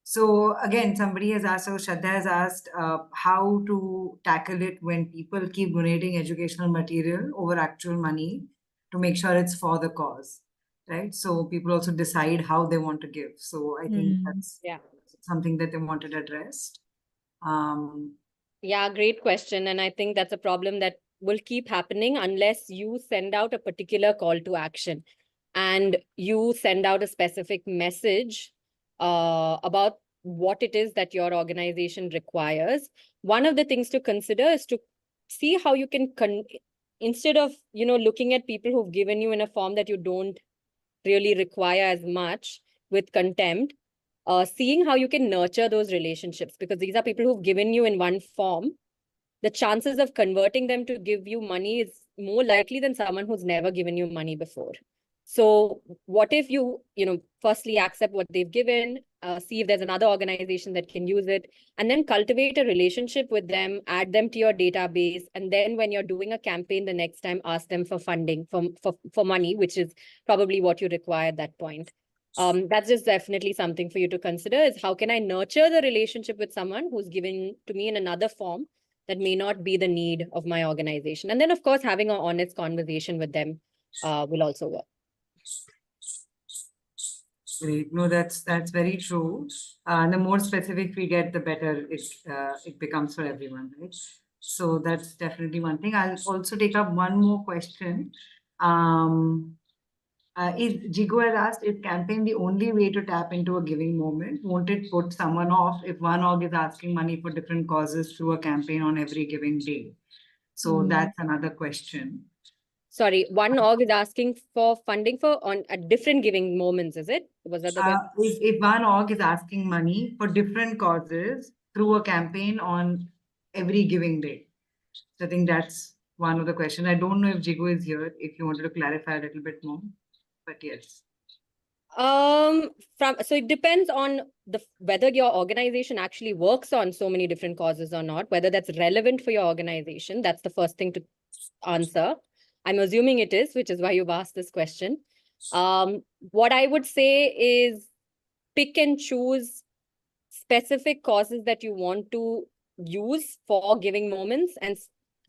So again, somebody has asked, so Shraddha has asked how to tackle it when people keep donating educational material over actual money to make sure it's for the cause, right? So people also decide how they want to give. So I think that's something that they wanted addressed. Yeah, great question. And I think that's a problem that will keep happening unless you send out a particular call to action and you send out a specific message about what it is that your organization requires. One of the things to consider is to see how you can, instead of, looking at people who've given you in a form that you don't really require as much with contempt, seeing how you can nurture those relationships, because these are people who've given you in one form. The chances of converting them to give you money is more likely than someone who's never given you money before. So what if you, firstly accept what they've given, see if there's another organization that can use it, and then cultivate a relationship with them, add them to your database. And then when you're doing a campaign the next time, ask them for funding, for money, which is probably what you require at that point. That's just definitely something for you to consider, is how can I nurture the relationship with someone who's giving to me in another form that may not be the need of my organization. And then, of course, having an honest conversation with them will also work. Great. No, that's very true. The more specific we get, the better it becomes for everyone, right? So that's definitely one thing. I'll also take up one more question. Is Jigo has asked, is campaign the only way to tap into a giving moment? Won't it put someone off if one org is asking money for different causes through a campaign on every giving day? So that's another question. Sorry, one org is asking for funding at different giving moments, is it? Was that the question? If one org is asking money for different causes through a campaign on every giving day. So I think that's one of the questions. I don't know if Jigo is here, if you wanted to clarify a little bit more, but yes. So it depends on whether your organization actually works on so many different causes or not, whether that's relevant for your organization. That's the first thing to answer. I'm assuming it is, which is why you've asked this question. What I would say is pick and choose specific causes that you want to use for giving moments, and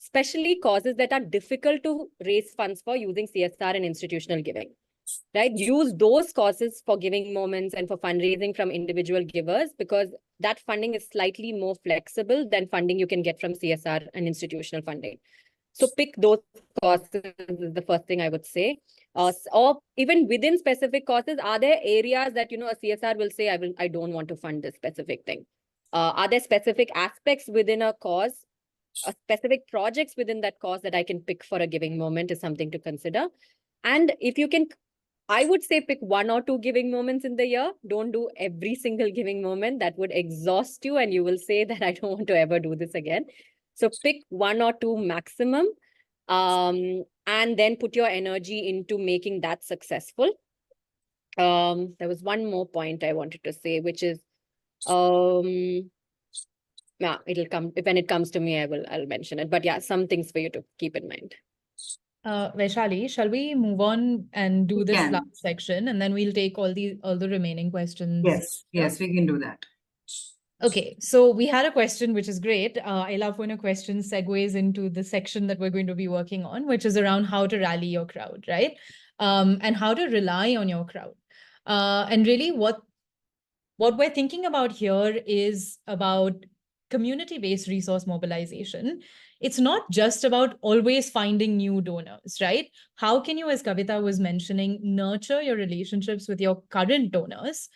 especially causes that are difficult to raise funds for using CSR and institutional giving. Right? Use those causes for giving moments and for fundraising from individual givers, because that funding is slightly more flexible than funding you can get from CSR and institutional funding. So pick those causes is the first thing I would say. Or even within specific causes, are there areas that, a CSR will say, I don't want to fund this specific thing? Are there specific aspects within a cause, specific projects within that cause that I can pick for a giving moment is something to consider. And if you can, I would say pick 1 or 2 giving moments in the year. Don't do every single giving moment. That would exhaust you and you will say that I don't want to ever do this again. So pick 1 or 2 maximum, and then put your energy into making that successful. There was one more point I wanted to say, which is, yeah, it'll come when it comes to me. I'll mention it. But yeah, some things for you to keep in mind. Vaishali, shall we move on and do this can. last section, and then we'll take all the remaining questions? Yes, we can do that. Okay, so we had a question, which is great. I love when a question segues into the section that we're going to be working on, which is around how to rally your crowd, right? And how to rely on your crowd. And really what we're thinking about here is about community-based resource mobilization. It's not just about always finding new donors, right? How can you, as Kavita was mentioning, nurture your relationships with your current donors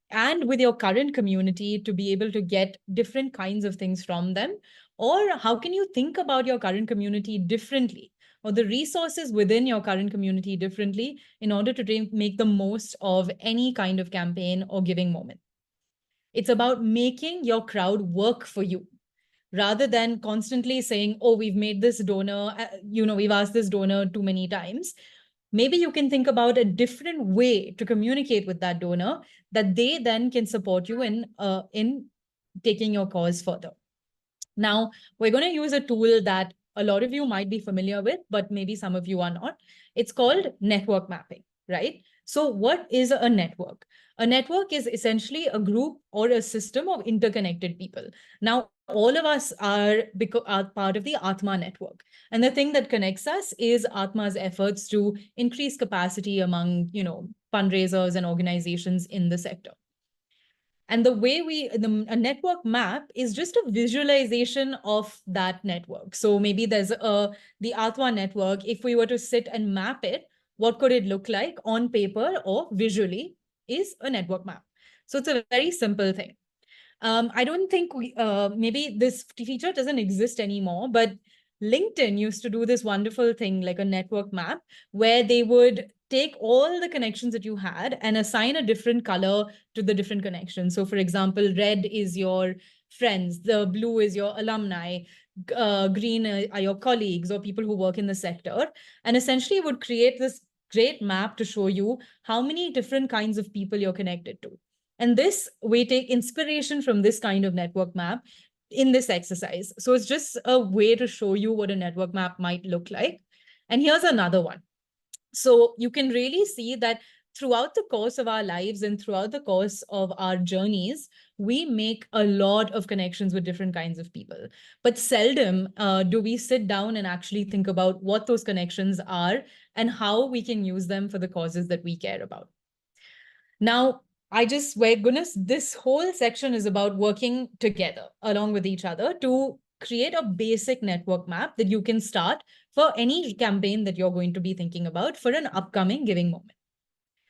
and with your current community to be able to get different kinds of things from them? Or how can you think about your current community differently, or the resources within your current community differently, in order to make the most of any kind of campaign or giving moment? It's about making your crowd work for you, rather than constantly saying, oh, we've made this donor, we've asked this donor too many times. Maybe you can think about a different way to communicate with that donor that they then can support you in taking your cause further. Now, we're going to use a tool that a lot of you might be familiar with, but maybe some of you are not. It's called network mapping, right? So what is a network? A network is essentially a group or a system of interconnected people. Now, all of us are part of the Atma network. And the thing that connects us is Atma's efforts to increase capacity among, fundraisers and organizations in the sector. And the way a network map is just a visualization of that network. So maybe there's the Atma network. If we were to sit and map it, what could it look like on paper or visually is a network map. So it's a very simple thing. I don't think maybe this feature doesn't exist anymore, but LinkedIn used to do this wonderful thing like a network map, where they would take all the connections that you had and assign a different color to the different connections. So for example, red is your friends, the blue is your alumni, green are your colleagues or people who work in the sector, and essentially would create this great map to show you how many different kinds of people you're connected to. And this, we take inspiration from this kind of network map in this exercise. So it's just a way to show you what a network map might look like. And here's another one. So you can really see that throughout the course of our lives and throughout the course of our journeys, we make a lot of connections with different kinds of people. But seldom do we sit down and actually think about what those connections are and how we can use them for the causes that we care about. Now, goodness, this whole section is about working together along with each other to create a basic network map that you can start for any campaign that you're going to be thinking about for an upcoming giving moment.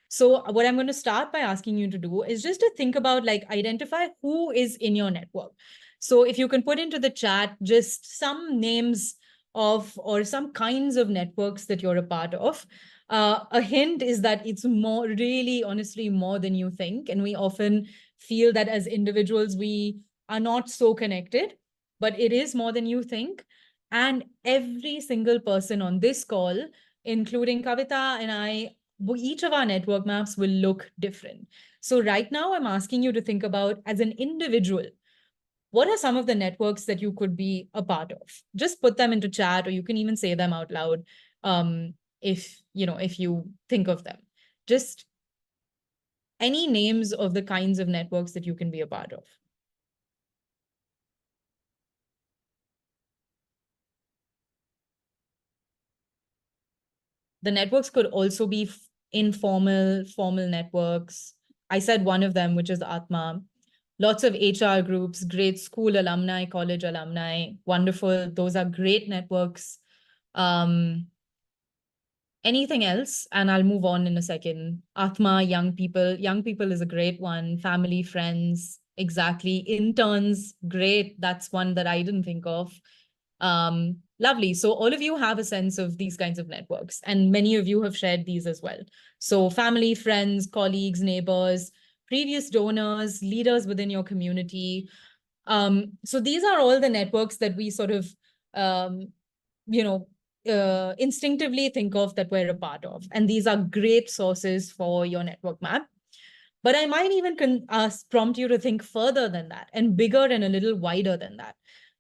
So what I'm going to start by asking you to do is just to think about, like, identify who is in your network. So if you can put into the chat just some names of or some kinds of networks that you're a part of. A hint is that it's more, really, honestly, more than you think. And we often feel that as individuals, we are not so connected, but it is more than you think. And every single person on this call, including Kavita and I, each of our network maps will look different. So right now, I'm asking you to think about, as an individual, what are some of the networks that you could be a part of? Just put them into chat, or you can even say them out loud if you think of them. Just any names of the kinds of networks that you can be a part of. The networks could also be informal, formal networks. I said one of them, which is Atma. Lots of HR groups, great school alumni, college alumni, wonderful. Those are great networks. Anything else? And I'll move on in a second. Atma, young people. Young people is a great one. Family, friends, exactly. Interns, great. That's one that I didn't think of. Lovely. So all of you have a sense of these kinds of networks, and many of you have shared these as well. So family, friends, colleagues, neighbors, previous donors, leaders within your community. So these are all the networks that we sort of, instinctively think of that we're a part of. And these are great sources for your network map. But I might even prompt you to think further than that, and bigger and a little wider than that.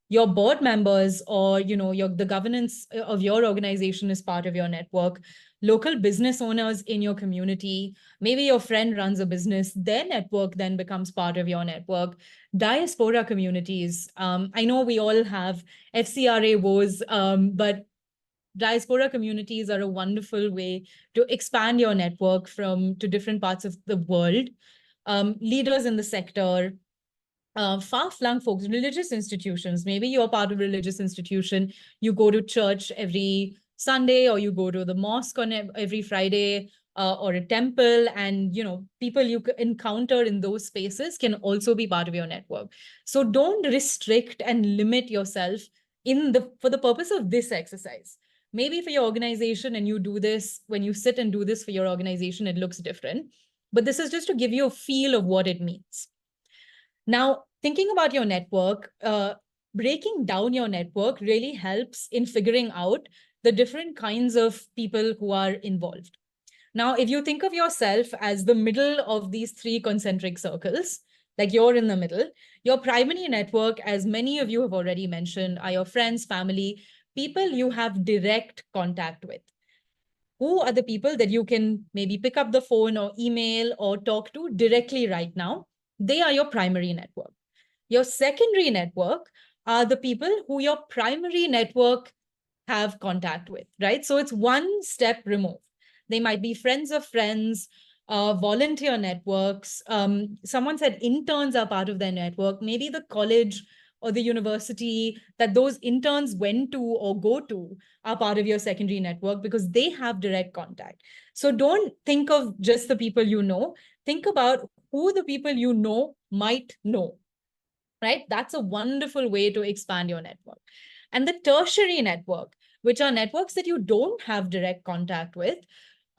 Your board members, or the governance of your organization is part of your network. Local business owners in your community, maybe your friend runs a business, their network then becomes part of your network. Diaspora communities, I know we all have FCRA woes, but diaspora communities are a wonderful way to expand your network to different parts of the world. Leaders in the sector, far-flung folks, religious institutions. Maybe you're part of a religious institution. You go to church every Sunday, or you go to the mosque on every Friday, or a temple. And people you encounter in those spaces can also be part of your network. So don't restrict and limit yourself for the purpose of this exercise. Maybe for your organization, and you do this, when you sit and do this for your organization, it looks different. But this is just to give you a feel of what it means. Now, thinking about your network, breaking down your network really helps in figuring out the different kinds of people who are involved. Now, if you think of yourself as the middle of these three concentric circles, like you're in the middle, your primary network, as many of you have already mentioned, are your friends, family, people you have direct contact with. Who are the people that you can maybe pick up the phone or email or talk to directly right now? They are your primary network. Your secondary network are the people who your primary network have contact with, right? So it's one step removed. They might be friends of friends, volunteer networks. Someone said interns are part of their network. Maybe the college or the university that those interns went to or go to are part of your secondary network, because they have direct contact. So don't think of just the people you know. Think about who the people you know might know, right? That's a wonderful way to expand your network. And the tertiary network, which are networks that you don't have direct contact with,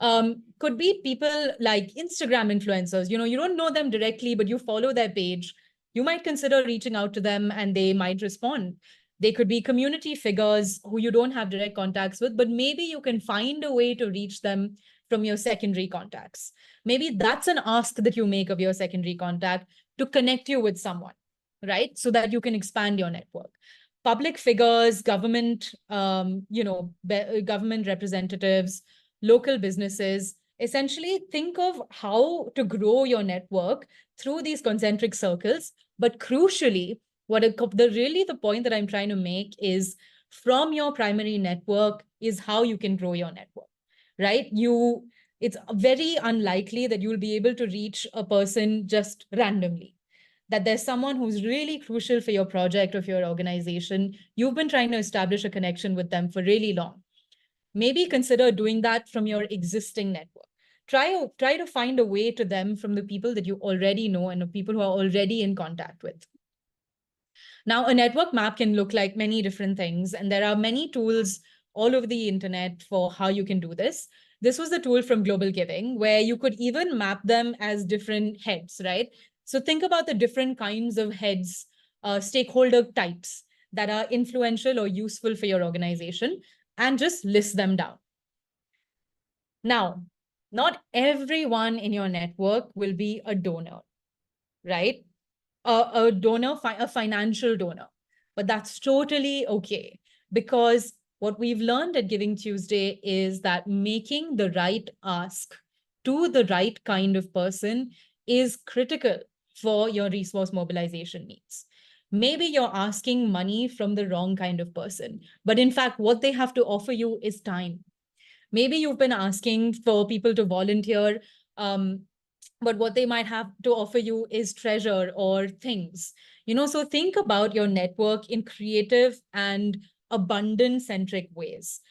could be people like Instagram influencers. You don't know them directly, but you follow their page. You might consider reaching out to them and they might respond. They could be community figures who you don't have direct contacts with, but maybe you can find a way to reach them from your secondary contacts. Maybe that's an ask that you make of your secondary contact to connect you with someone, right? So that you can expand your network. Public figures, government, government representatives, local businesses, essentially think of how to grow your network through these concentric circles. But crucially, the point that I'm trying to make is from your primary network is how you can grow your network, right? It's very unlikely that you'll be able to reach a person just randomly, that there's someone who's really crucial for your project or for your organization. You've been trying to establish a connection with them for really long. Maybe consider doing that from your existing network. Try to find a way to them from the people that you already know and the people who are already in contact with. Now, a network map can look like many different things, and there are many tools all over the internet for how you can do this. This was the tool from Global Giving, where you could even map them as different heads, right? So think about the different kinds of heads, stakeholder types that are influential or useful for your organization, and just list them down. Now, not everyone in your network will be a donor, right? A donor, a financial donor, but that's totally okay, because what we've learned at Giving Tuesday is that making the right ask to the right kind of person is critical for your resource mobilization needs. Maybe you're asking money from the wrong kind of person, but in fact, what they have to offer you is time. Maybe you've been asking for people to volunteer, but what they might have to offer you is treasure or things. So think about your network in creative and abundance-centric ways.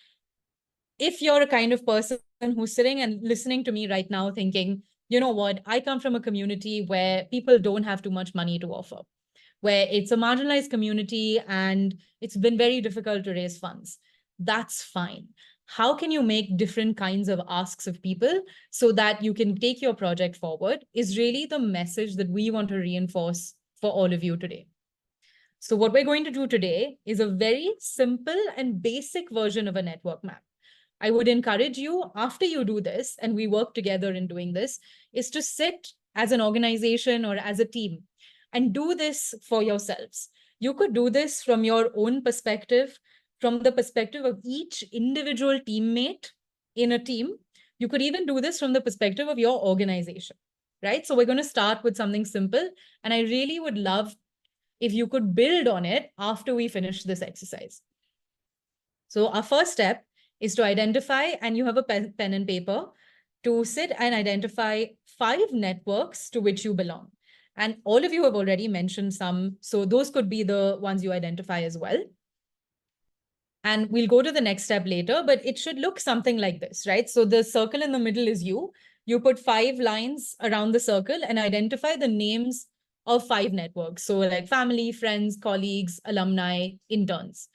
If you're a kind of person who's sitting and listening to me right now thinking, you know what, I come from a community where people don't have too much money to offer, where it's a marginalized community and it's been very difficult to raise funds. That's fine. How can you make different kinds of asks of people so that you can take your project forward is really the message that we want to reinforce for all of you today. So what we're going to do today is a very simple and basic version of a network map. I would encourage you, after you do this, and we work together in doing this, is to sit as an organization or as a team and do this for yourselves. You could do this from your own perspective, from the perspective of each individual teammate in a team. You could even do this from the perspective of your organization, right? So we're going to start with something simple, and I really would love if you could build on it after we finish this exercise. So our first step is to identify, and you have a pen and paper, to sit and identify 5 networks to which you belong. And all of you have already mentioned some, so those could be the ones you identify as well. And we'll go to the next step later, but it should look something like this, right? So the circle in the middle is you. You put 5 lines around the circle and identify the names of 5 networks. So like family, friends, colleagues, alumni, interns.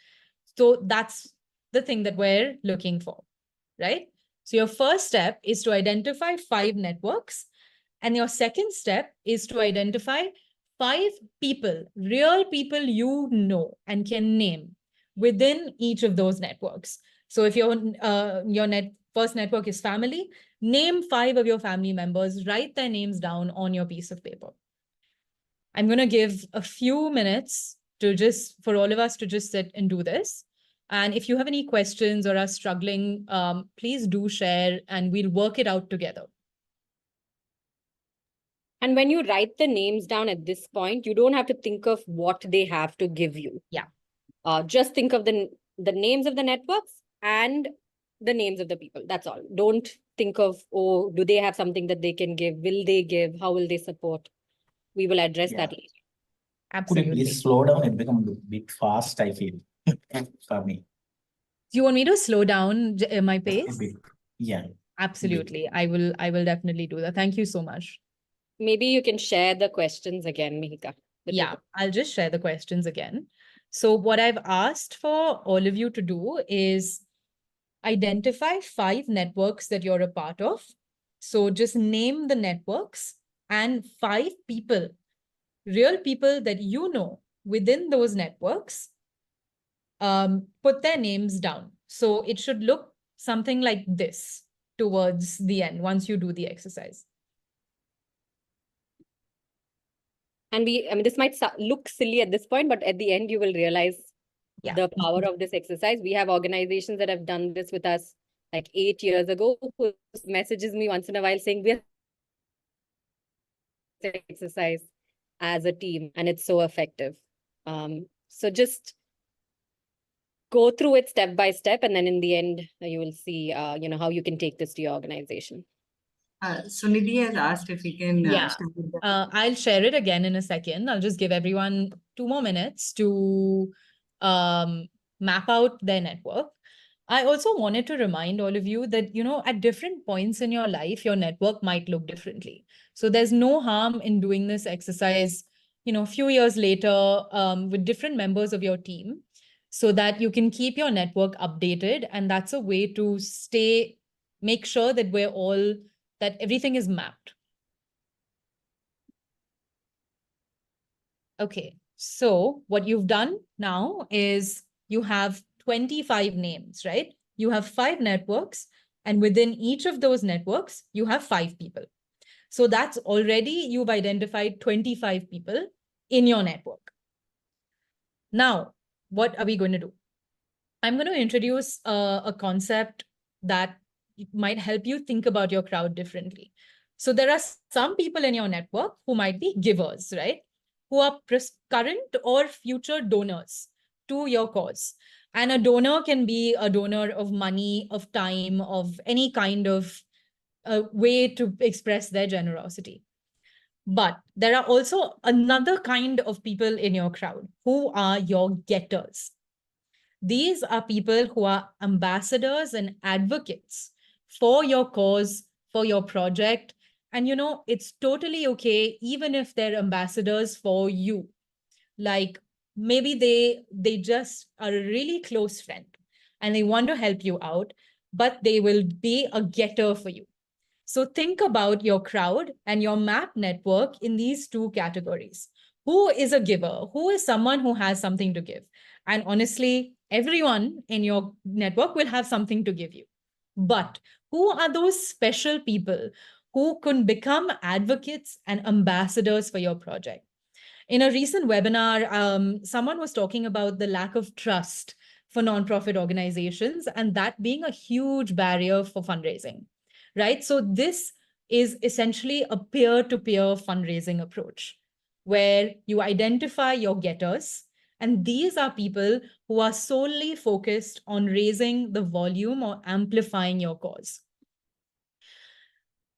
So that's the thing that we're looking for, right? So your first step is to identify 5 networks. And your second step is to identify 5 people, real people you know and can name within each of those networks. So if your first network is family, name 5 of your family members, write their names down on your piece of paper. I'm going to give a few minutes for all of us to just sit and do this. And if you have any questions or are struggling, please do share and we'll work it out together. And when you write the names down at this point, you don't have to think of what they have to give you. Yeah. Just think of the names of the networks and the names of the people. That's all. Don't think of, oh, do they have something that they can give? Will they give? How will they support? We will address that later. Absolutely. Could you please slow down and become a bit fast, I feel, for me. Do you want me to slow down my pace? A bit. Yeah. Absolutely. I will definitely do that. Thank you so much. Maybe you can share the questions again, Mihika. Yeah, I'll just share the questions again. So what I've asked for all of you to do is identify 5 networks that you're a part of. So just name the networks and 5 people, real people that you know within those networks, put their names down. So it should look something like this. towards the end once you do the exercise. And this might look silly at this point, but at the end, you will realize the power of this exercise. We have organizations that have done this with us like 8 years ago, who messages me once in a while saying, we're exercise as a team, and it's so effective. So just go through it step by step, and then in the end, you will see, how you can take this to your organization. So Nidhi has asked if we can Yeah. start with the- I'll share it again in a second. I'll just give everyone 2 more minutes to map out their network. I also wanted to remind all of you that, at different points in your life, your network might look differently. So there's no harm in doing this exercise, a few years later with different members of your team, so that you can keep your network updated. And that's a way to make sure that that everything is mapped. Okay, so what you've done now is you have 25 names, right? You have 5 networks, and within each of those networks, you have 5 people. So that's already, you've identified 25 people in your network. Now, what are we going to do? I'm going to introduce a concept that might help you think about your crowd differently. So there are some people in your network who might be givers, right? Who are current or future donors to your cause. And a donor can be a donor of money, of time, of any kind of way to express their generosity. But there are also another kind of people in your crowd who are your getters. These are people who are ambassadors and advocates for your cause, for your project. And it's totally okay, even if they're ambassadors for you. Like maybe they just are a really close friend and they want to help you out, but they will be a getter for you. So think about your crowd and your map network in these 2 categories. Who is a giver? Who is someone who has something to give? And honestly, everyone in your network will have something to give you. But who are those special people who can become advocates and ambassadors for your project? In a recent webinar, someone was talking about the lack of trust for nonprofit organizations, and that being a huge barrier for fundraising, right? So this is essentially a peer-to-peer fundraising approach where you identify your getters, and these are people who are solely focused on raising the volume or amplifying your cause.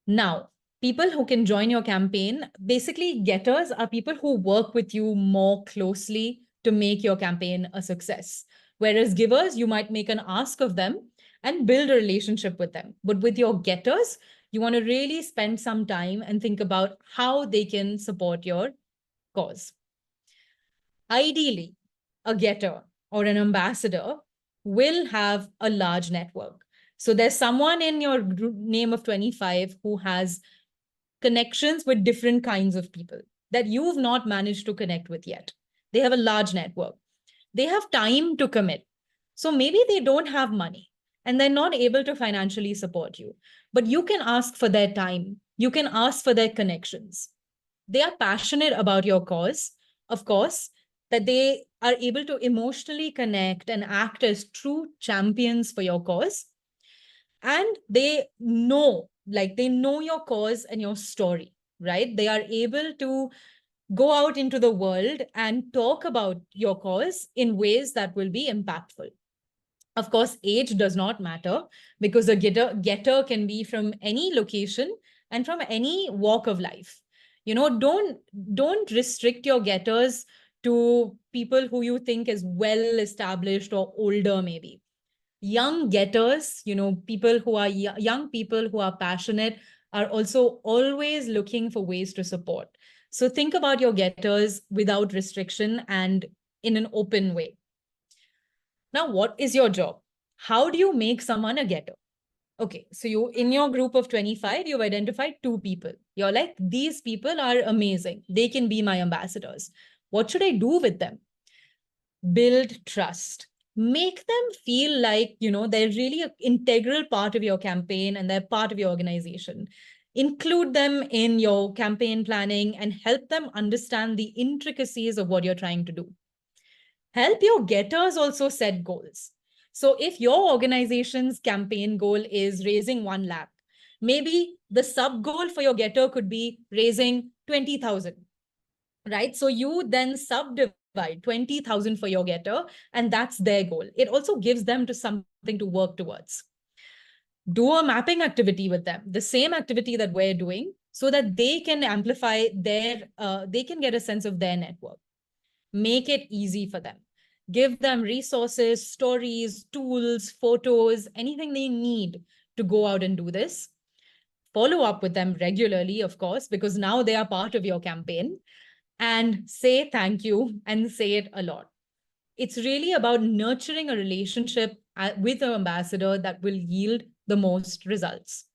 Now, people who can join your campaign, basically getters are people who work with you more closely to make your campaign a success. Whereas givers, you might make an ask of them and build a relationship with them. But with your getters, you want to really spend some time and think about how they can support your cause. Ideally, a getter or an ambassador will have a large network. So there's someone in your name of 25 who has connections with different kinds of people that you've not managed to connect with yet. They have a large network. They have time to commit. So maybe they don't have money and they're not able to financially support you, but you can ask for their time. You can ask for their connections. They are passionate about your cause, of course, that they are able to emotionally connect and act as true champions for your cause. And they know your cause and your story, right? They are able to go out into the world and talk about your cause in ways that will be impactful. Of course, age does not matter because a getter can be from any location and from any walk of life. Don't restrict your getters to people who you think is well established or older, maybe. Young getters, people who are young people who are passionate are also always looking for ways to support. So think about your getters without restriction and in an open way. Now, what is your job? How do you make someone a getter? Okay, so in your group of 25, you've identified 2 people. You're like, these people are amazing. They can be my ambassadors. What should I do with them? Build trust. make them feel like, they're really an integral part of your campaign and they're part of your organization. Include them in your campaign planning and help them understand the intricacies of what you're trying to do. Help your getters also set goals. So if your organization's campaign goal is raising 1 lakh, maybe the sub goal for your getter could be raising 20,000, right? So you then subdivide 20,000 for your getter, and that's their goal. It also gives them to something to work towards. Do a mapping activity with them, the same activity that we're doing, so that they can amplify they can get a sense of their network. Make it easy for them. Give them resources, stories, tools, photos, anything they need to go out and do this. Follow up with them regularly, of course, because now they are part of your campaign. And say thank you and say it a lot. It's really about nurturing a relationship with an ambassador that will yield the most results.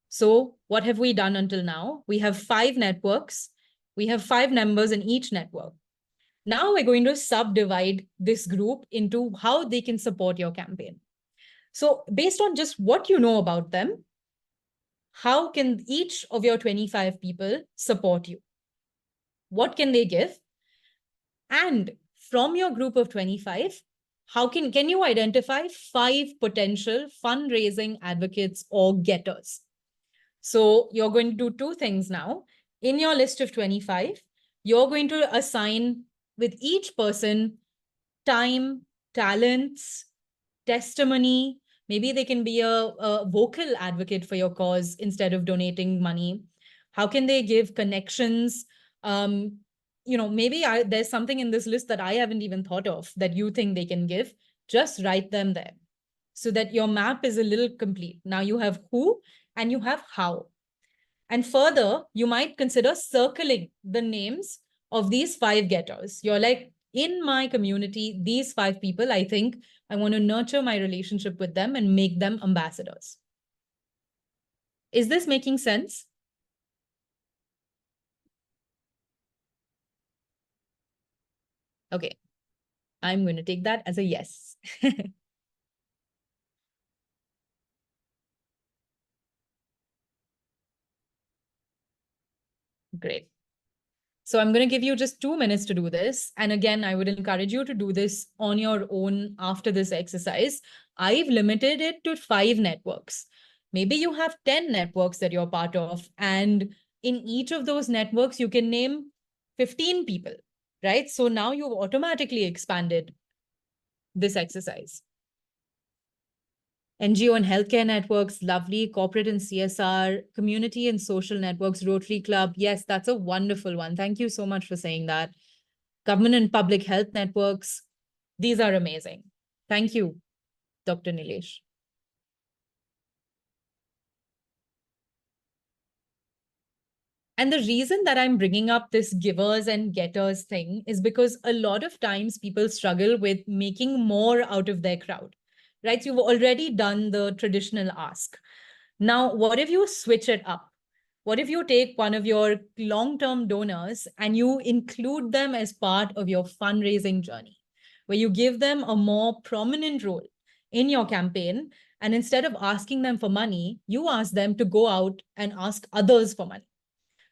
So what have we done until now? We have 5 networks. We have 5 members in each network. Now we're going to subdivide this group into how they can support your campaign. So based on just what you know about them, how can each of your 25 people support you? What can they give? And from your group of 25, how can you identify 5 potential fundraising advocates or getters? So you're going to do 2 things now. In your list of 25, you're going to assign with each person time, talents, testimony. Maybe they can be a vocal advocate for your cause instead of donating money. How can they give connections? Maybe there's something in this list that I haven't even thought of that you think they can give. Just write them there so that your map is a little complete. Now you have who and you have how. And further, you might consider circling the names of these 5 getters. You're like, in my community, these 5 people, I think I want to nurture my relationship with them and make them ambassadors. Is this making sense? Okay, I'm going to take that as a yes. Great. So I'm going to give you just 2 minutes to do this. And again, I would encourage you to do this on your own after this exercise. I've limited it to 5 networks. Maybe you have 10 networks that you're part of. And in each of those networks, you can name 15 people, right? So now you've automatically expanded this exercise. NGO and healthcare networks, lovely. Corporate and CSR, community and social networks, Rotary Club. Yes, that's a wonderful one. Thank you so much for saying that. Government and public health networks. These are amazing. Thank you, Dr. Nilesh. And the reason that I'm bringing up this givers and getters thing is because a lot of times people struggle with making more out of their crowd, right? So you've already done the traditional ask. Now, what if you switch it up? What if you take one of your long-term donors and you include them as part of your fundraising journey, where you give them a more prominent role in your campaign, and instead of asking them for money, you ask them to go out and ask others for money.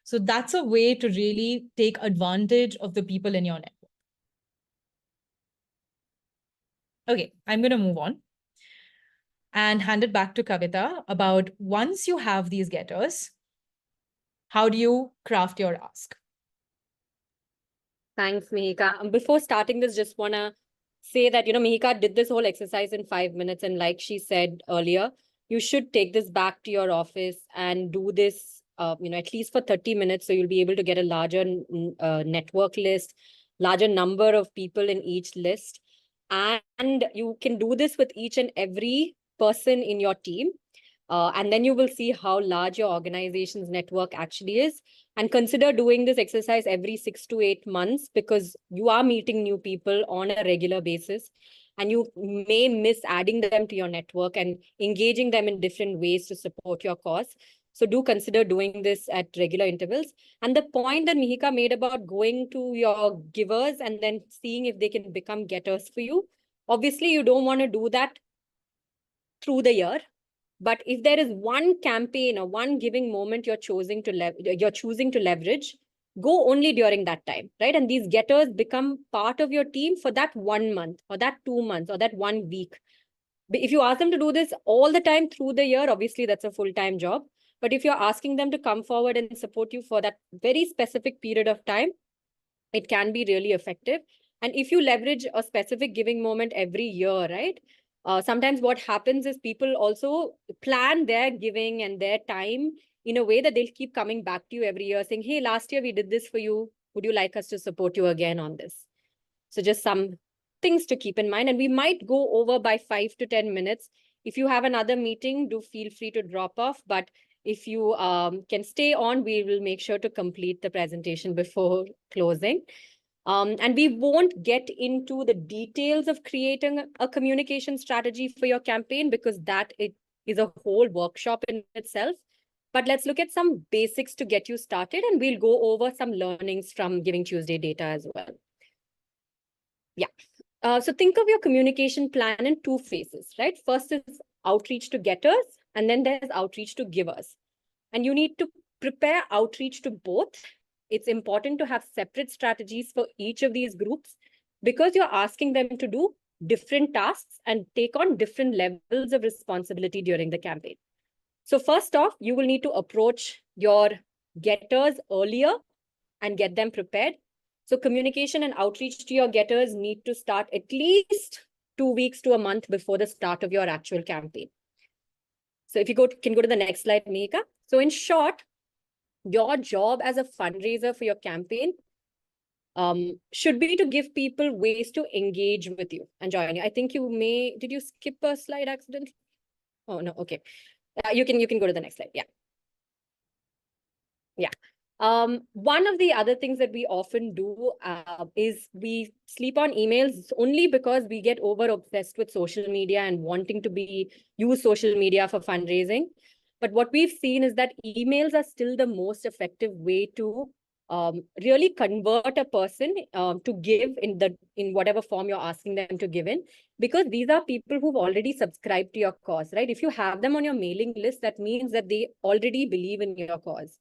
So that's a way to really take advantage of the people in your network. Okay, I'm going to move on and hand it back to Kavita about once you have these getters, how do you craft your ask? Thanks, Mihika. Before starting this, just want to say that, Mihika did this whole exercise in 5 minutes. And like she said earlier, you should take this back to your office and do this, at least for 30 minutes. So you'll be able to get a larger network list, larger number of people in each list. And you can do this with each and every person in your team. And then you will see how large your organization's network actually is. And consider doing this exercise every 6 to 8 months, because you are meeting new people on a regular basis. And you may miss adding them to your network and engaging them in different ways to support your cause. So do consider doing this at regular intervals. And the point that Mihika made about going to your givers and then seeing if they can become getters for you, Obviously, you don't want to do that through the year. But if there is one campaign or one giving moment you're choosing to leverage, go only during that time, right? And these getters become part of your team for that 1 month or that 2 months or that 1 week. If you ask them to do this all the time through the year, obviously that's a full-time job. But if you're asking them to come forward and support you for that very specific period of time, it can be really effective. And if you leverage a specific giving moment every year, right? Sometimes what happens is people also plan their giving and their time in a way that they'll keep coming back to you every year saying, hey, last year we did this for you. Would you like us to support you again on this? So just some things to keep in mind. And we might go over by 5 to 10 minutes. If you have another meeting, do feel free to drop off. But if you can stay on, we will make sure to complete the presentation before closing. And we won't get into the details of creating a communication strategy for your campaign because that is a whole workshop in itself. But let's look at some basics to get you started, and we'll go over some learnings from Giving Tuesday data as well. Yeah. So think of your communication plan in 2 phases, right? First is outreach to getters, and then there's outreach to givers. And you need to prepare outreach to both. It's important to have separate strategies for each of these groups because you're asking them to do different tasks and take on different levels of responsibility during the campaign. So first off, you will need to approach your getters earlier and get them prepared. So communication and outreach to your getters need to start at least 2 weeks to a month before the start of your actual campaign. So if you can go to the next slide, Mihika. So in short, your job as a fundraiser for your campaign should be to give people ways to engage with you and join you. I think did you skip a slide accidentally? Oh, no, okay. You can go to the next slide, yeah. Yeah. One of the other things that we often do is we sleep on emails only because we get over obsessed with social media and wanting to use social media for fundraising. But what we've seen is that emails are still the most effective way to really convert a person to give in whatever form you're asking them to give in, because these are people who've already subscribed to your cause, right? If you have them on your mailing list, that means that they already believe in your cause.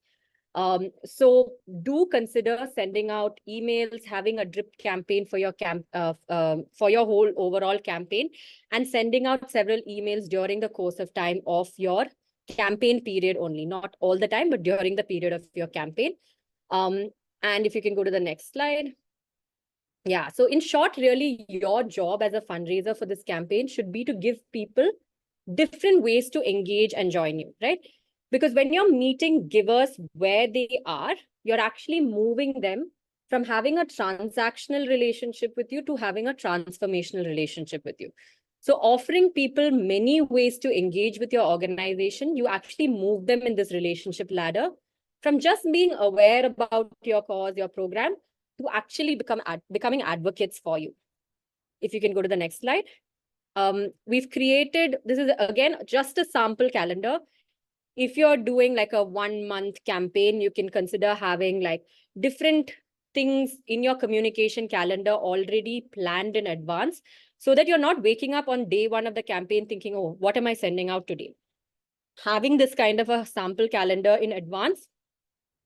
So do consider sending out emails, having a drip campaign for your for your whole overall campaign, and sending out several emails during the course of time of your campaign period only, not all the time, but during the period of your campaign. And if you can go to the next slide. Yeah, so in short, really, your job as a fundraiser for this campaign should be to give people different ways to engage and join you, right? Because when you're meeting givers where they are, you're actually moving them from having a transactional relationship with you to having a transformational relationship with you. So offering people many ways to engage with your organization, you actually move them in this relationship ladder from just being aware about your cause, your program, to actually becoming advocates for you. If you can go to the next slide. We've created, this is again, just a sample calendar. If you're doing like a 1-month campaign, you can consider having like different things in your communication calendar already planned in advance so that you're not waking up on day 1 of the campaign thinking, oh, what am I sending out today? Having this kind of a sample calendar in advance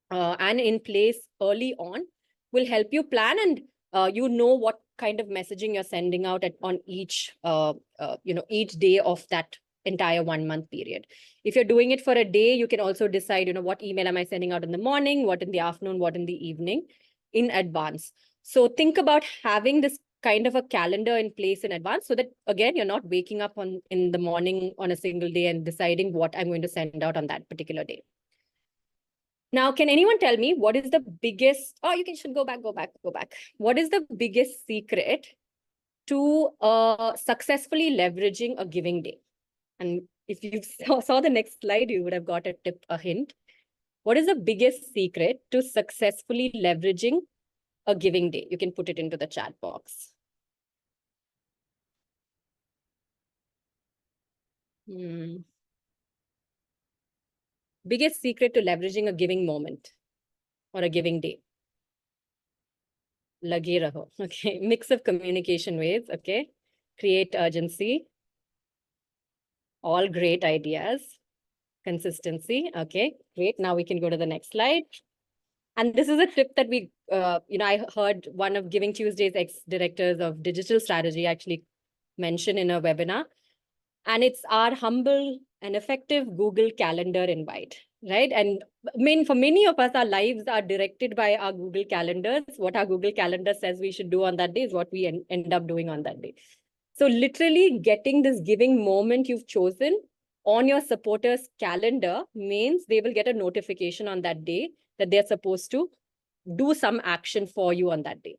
and in place early on will help you plan, and you know what kind of messaging you're sending out on each day of that entire 1-month period. If you're doing it for a day, you can also decide, what email am I sending out in the morning, what in the afternoon, what in the evening in advance. So think about having this kind of a calendar in place in advance so that, again, you're not waking up in the morning on a single day and deciding what I'm going to send out on that particular day. Now, can anyone tell me what is the biggest, should go back. What is the biggest secret to successfully leveraging a giving day? And if you saw the next slide, you would have got a tip, a hint. What is the biggest secret to successfully leveraging a giving day? You can put it into the chat box. Biggest secret to leveraging a giving moment or a giving day? Lage raho. Okay, mix of communication ways. Okay. create urgency. All great ideas. Consistency. Okay, great. Now we can go to the next slide. And this is a tip that we, I heard one of Giving Tuesday's ex-directors of digital strategy actually mention in a webinar. And it's our humble and effective Google Calendar invite, right? And for many of us, our lives are directed by our Google Calendars. What our Google Calendar says we should do on that day is what we end up doing on that day. So literally getting this giving moment you've chosen on your supporters' calendar means they will get a notification on that day that they're supposed to do some action for you on that day.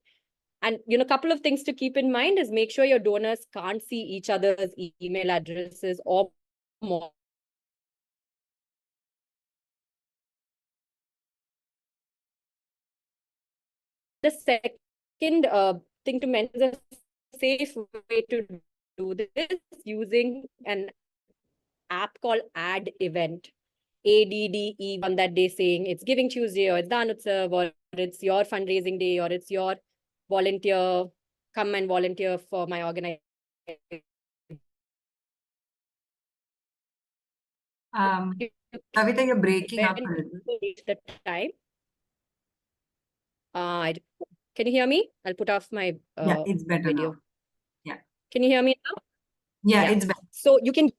And a couple of things to keep in mind is make sure your donors can't see each other's email addresses or more. The second thing to mention is a safe way to do this using an app called Add Event. ADDE on that day, saying it's Giving Tuesday or it's Dan Utsav or it's your fundraising day or it's your volunteer, come and volunteer for my organization. Kavita, you're breaking up a little. The time. Can you hear me? I'll put off my Yeah, it's better video. now. Yeah. Can you hear me now? Yeah, it's better. So you can,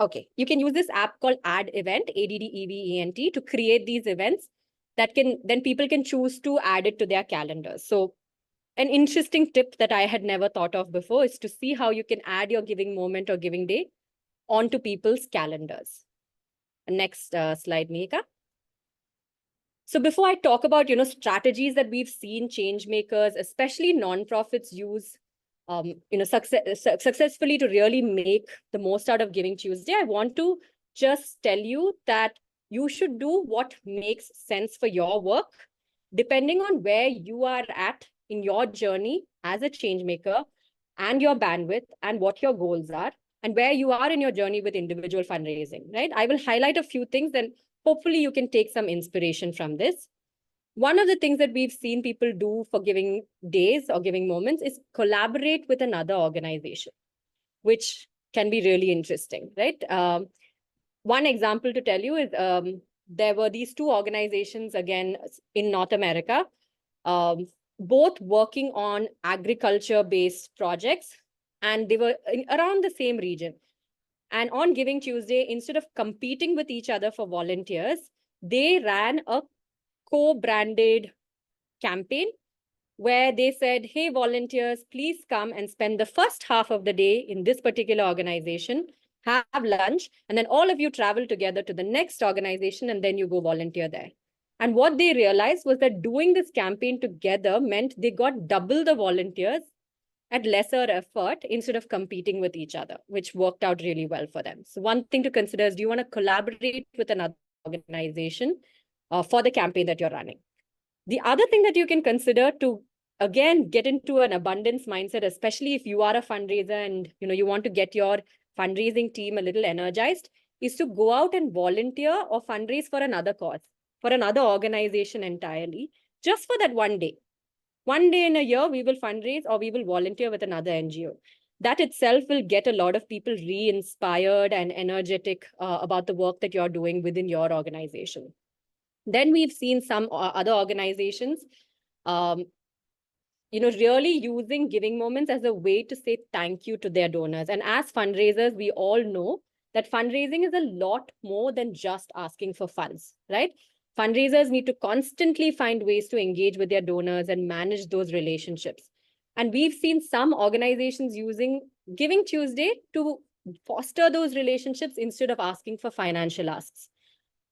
okay. You can use this app called Add Event, ADDEVENT, to create these events that then people can choose to add it to their calendars. So an interesting tip that I had never thought of before is to see how you can add your giving moment or giving day onto people's calendars. Next slide, Mihika. So before I talk about, strategies that we've seen change makers, especially nonprofits use, successfully to really make the most out of Giving Tuesday, I want to just tell you that you should do what makes sense for your work, depending on where you are at in your journey as a change maker and your bandwidth and what your goals are and where you are in your journey with individual fundraising, right? I will highlight a few things and hopefully you can take some inspiration from this. One of the things that we've seen people do for giving days or giving moments is collaborate with another organization, which can be really interesting, right? One example to tell you is there were these two organizations, again, in North America, both working on agriculture-based projects, and they were around the same region. And on Giving Tuesday, instead of competing with each other for volunteers, they ran a co-branded campaign where they said, hey, volunteers, please come and spend the first half of the day in this particular organization, have lunch, and then all of you travel together to the next organization, and then you go volunteer there. And what they realized was that doing this campaign together meant they got double the volunteers at lesser effort instead of competing with each other, which worked out really well for them. So one thing to consider is, do you want to collaborate with another organization for the campaign that you're running? The other thing that you can consider to, again, get into an abundance mindset, especially if you are a fundraiser and you want to get your fundraising team a little energized, is to go out and volunteer or fundraise for another cause, for another organization entirely, just for that one day. One day in a year, we will fundraise or we will volunteer with another NGO. That itself will get a lot of people re-inspired and energetic about the work that you're doing within your organization. Then we've seen some other organizations, really using giving moments as a way to say thank you to their donors. And as fundraisers, we all know that fundraising is a lot more than just asking for funds, right? Fundraisers need to constantly find ways to engage with their donors and manage those relationships. And we've seen some organizations using Giving Tuesday to foster those relationships instead of asking for financial asks.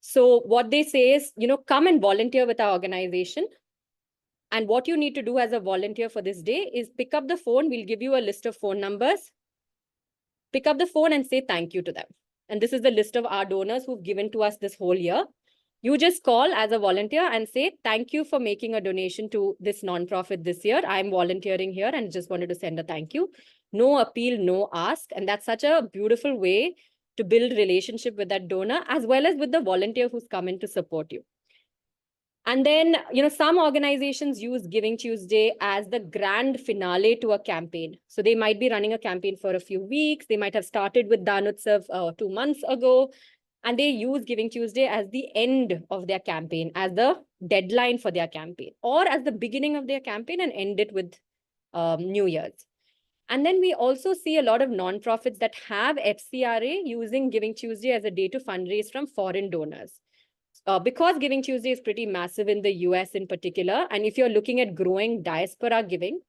So what they say is, come and volunteer with our organization. And what you need to do as a volunteer for this day is pick up the phone. We'll give you a list of phone numbers. Pick up the phone and say thank you to them. And this is the list of our donors who've given to us this whole year. You just call as a volunteer and say, thank you for making a donation to this nonprofit this year. I'm volunteering here and just wanted to send a thank you. No appeal, no ask. And that's such a beautiful way to build relationship with that donor, as well as with the volunteer who's come in to support you. And then, some organizations use Giving Tuesday as the grand finale to a campaign. So they might be running a campaign for a few weeks. They might have started with Danutsav 2 months ago, and they use Giving Tuesday as the end of their campaign, as the deadline for their campaign, or as the beginning of their campaign and end it with New Year's. And then we also see a lot of nonprofits that have FCRA using Giving Tuesday as a day to fundraise from foreign donors. Because Giving Tuesday is pretty massive in the US in particular, and if you're looking at growing diaspora giving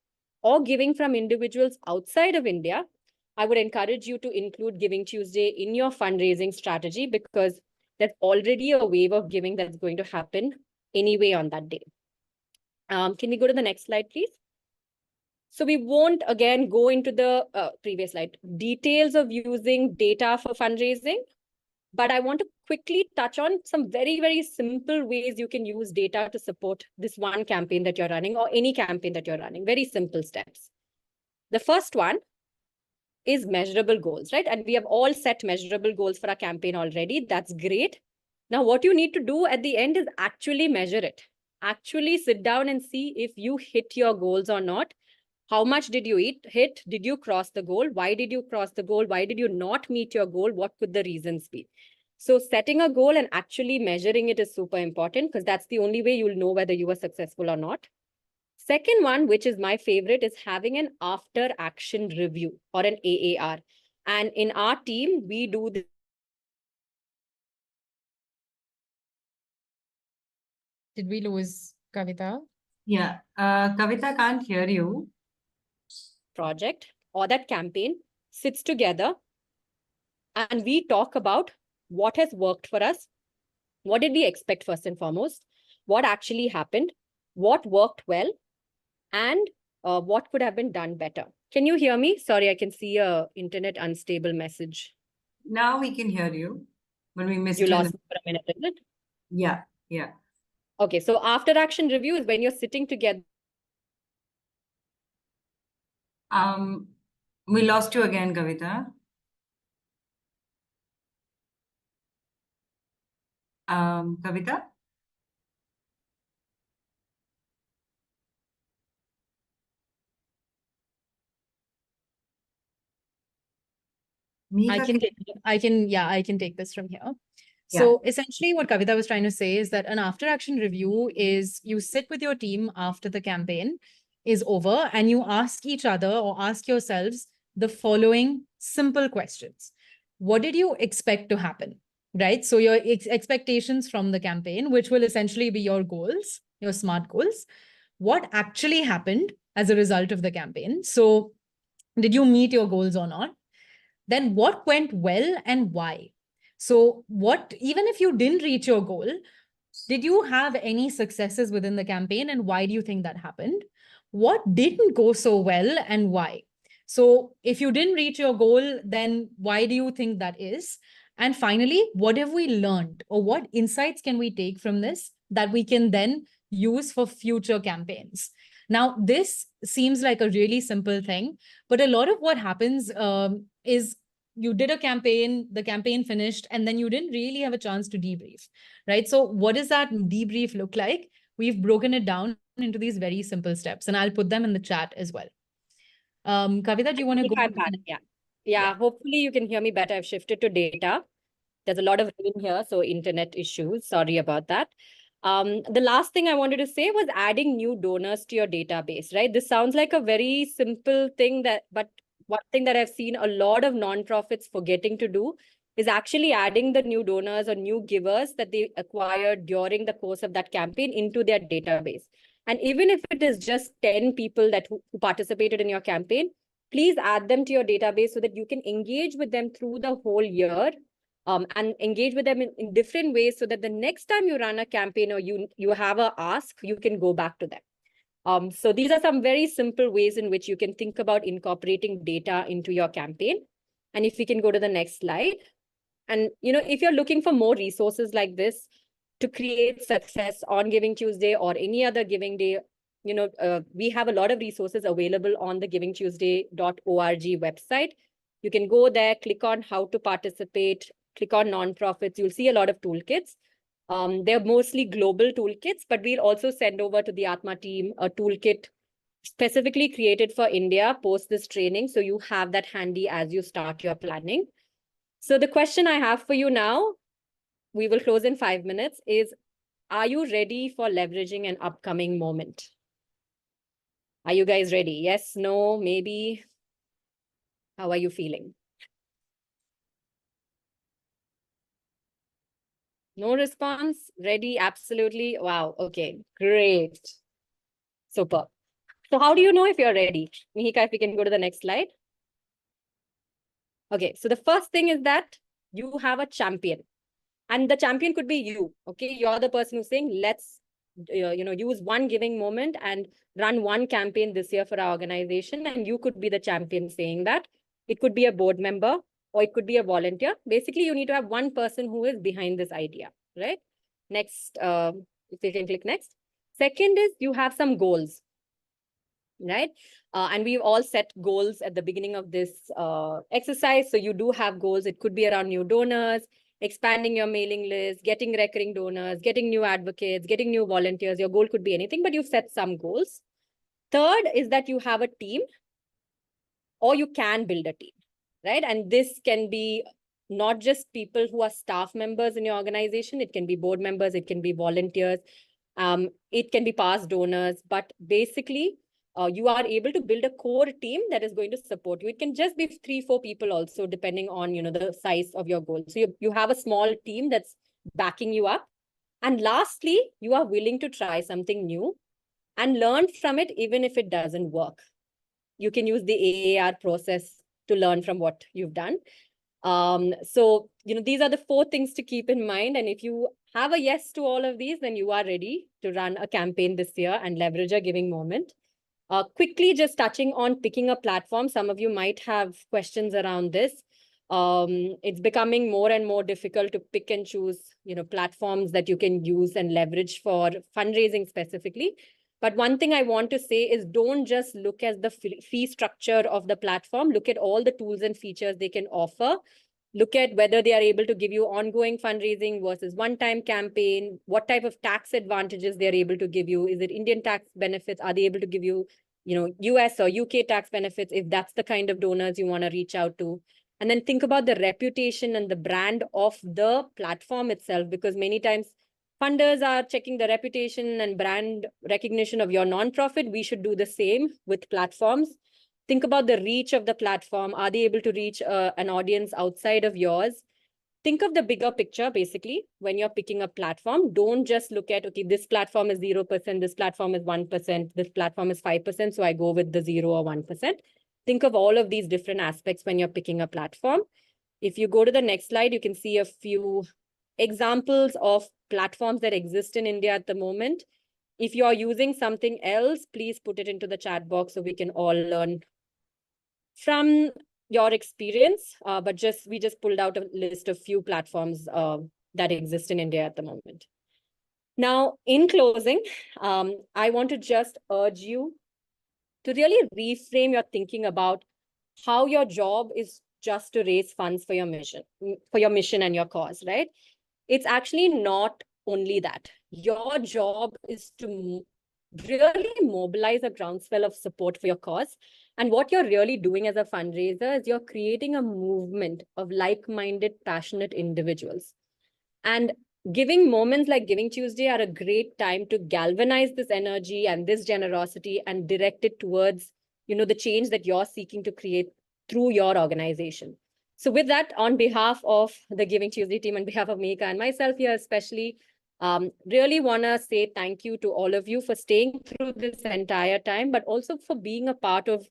or giving from individuals outside of India, I would encourage you to include Giving Tuesday in your fundraising strategy, because there's already a wave of giving that's going to happen anyway on that day. Can we go to the next slide, please? So we won't again go into the previous slide details of using data for fundraising, but I want to quickly touch on some very, very simple ways you can use data to support this one campaign that you're running or any campaign that you're running. Very simple steps. The first one is measurable goals, right? And we have all set measurable goals for our campaign already. That's great. Now, what you need to do at the end is actually measure it. Actually sit down and see if you hit your goals or not. How much did you hit? Did you cross the goal? Why did you cross the goal? Why did you not meet your goal? What could the reasons be? So setting a goal and actually measuring it is super important, because that's the only way you'll know whether you were successful or not. Second one, which is my favorite, is having an after action review or an AAR. And in our team, we do this. Did we lose Kavita? Yeah, Kavita can't hear you. Project or that campaign sits together and we talk about what has worked for us, what did we expect first and foremost, what actually happened, what worked well, and what could have been done better. Can you hear me? Sorry, I can see a internet unstable message. Now we can hear you, but we missed You you. lost me for a minute, isn't it? Yeah, yeah. Okay, so after action review is when you're sitting together. We lost you again, Kavita. Kavita? Mihika, I can take this from here. So essentially what Kavita was trying to say is that an after action review is you sit with your team after the campaign is over and you ask each other or ask yourselves the following simple questions. What did you expect to happen? Right? So your expectations from the campaign, which will essentially be your goals, your SMART goals. What actually happened as a result of the campaign? So did you meet your goals or not? Then what went well and why? So even if you didn't reach your goal, did you have any successes within the campaign and why do you think that happened? What didn't go so well and why? So if you didn't reach your goal, then why do you think that is? And finally, what have we learned or what insights can we take from this that we can then use for future campaigns? Now, this seems like a really simple thing, but a lot of what happens is you did a campaign, the campaign finished, and then you didn't really have a chance to debrief, right? So what does that debrief look like? We've broken it down into these very simple steps, and I'll put them in the chat as well. Kavita, do you want to go? Yeah, hopefully you can hear me better. I've shifted to data. There's a lot of rain here, so internet issues. Sorry about that. The last thing I wanted to say was adding new donors to your database, right? This sounds like a very simple thing, but one thing that I've seen a lot of nonprofits forgetting to do is actually adding the new donors or new givers that they acquired during the course of that campaign into their database. And even if it is just 10 people who participated in your campaign, please add them to your database so that you can engage with them through the whole year. And engage with them in different ways so that the next time you run a campaign or you have a ask, you can go back to them. So these are some very simple ways in which you can think about incorporating data into your campaign. And if we can go to the next slide. And, if you're looking for more resources like this to create success on Giving Tuesday or any other giving day, we have a lot of resources available on the givingtuesday.org website. You can go there, click on how to participate, click on nonprofits. You'll see a lot of toolkits. They're mostly global toolkits, but we'll also send over to the Atma team a toolkit specifically created for India post this training. So you have that handy as you start your planning. So the question I have for you now, we will close in 5 minutes, is, are you ready for leveraging an upcoming moment? Are you guys ready? Yes, no, maybe? How are you feeling? No response? Ready? Absolutely. Wow. Okay, great. Super. So how do you know if you're ready? Mihika, if we can go to the next slide. Okay, so the first thing is that you have a champion. And the champion could be you, okay? You're the person who's saying, let's use one giving moment and run one campaign this year for our organization. And you could be the champion saying that. It could be a board member or it could be a volunteer. Basically, you need to have one person who is behind this idea, right? Next, if you can click next. Second is you have some goals, right? And we've all set goals at the beginning of this exercise. So you do have goals. It could be around new donors, expanding your mailing list, getting recurring donors, getting new advocates, getting new volunteers. Your goal could be anything, but you've set some goals. Third is that you have a team, or you can build a team, right? And this can be not just people who are staff members in your organization. It can be board members, it can be volunteers, it can be past donors, but basically you are able to build a core team that is going to support you. It can just be 3-4 people also, depending on the size of your goal. So you have a small team that's backing you up. And lastly, you are willing to try something new and learn from it, even if it doesn't work. You can use the AAR process to learn from what you've done. So, these are the 4 things to keep in mind. And if you have a yes to all of these, then you are ready to run a campaign this year and leverage a giving moment. Quickly, just touching on picking a platform. Some of you might have questions around this. It's becoming more and more difficult to pick and choose, platforms that you can use and leverage for fundraising specifically. But one thing I want to say is, don't just look at the fee structure of the platform. Look at all the tools and features they can offer. Look at whether they are able to give you ongoing fundraising versus one-time campaign, what type of tax advantages they're able to give you. Is it Indian tax benefits? Are they able to give you, US or UK tax benefits, if that's the kind of donors you want to reach out to? And then think about the reputation and the brand of the platform itself, because many times funders are checking the reputation and brand recognition of your nonprofit. We should do the same with platforms. Think about the reach of the platform. Are they able to reach an audience outside of yours? Think of the bigger picture, basically, when you're picking a platform. Don't just look at, okay, this platform is 0%, this platform is 1%, this platform is 5%, so I go with the 0 or 1%. Think of all of these different aspects when you're picking a platform. If you go to the next slide, you can see a few examples of platforms that exist in India at the moment. If you're using something else, please put it into the chat box so we can all learn from your experience. But we just pulled out a list of few platforms that exist in India at the moment. Now, in closing, I want to just urge you to really reframe your thinking about how your job is just to raise funds for your mission and your cause, right? It's actually not only that. Your job is to really mobilize a groundswell of support for your cause. And what you're really doing as a fundraiser is you're creating a movement of like-minded, passionate individuals. And giving moments like Giving Tuesday are a great time to galvanize this energy and this generosity and direct it towards, the change that you're seeking to create through your organization. So with that, on behalf of the Giving Tuesday team, on behalf of Mihika and myself here especially, really want to say thank you to all of you for staying through this entire time, but also for being a part of,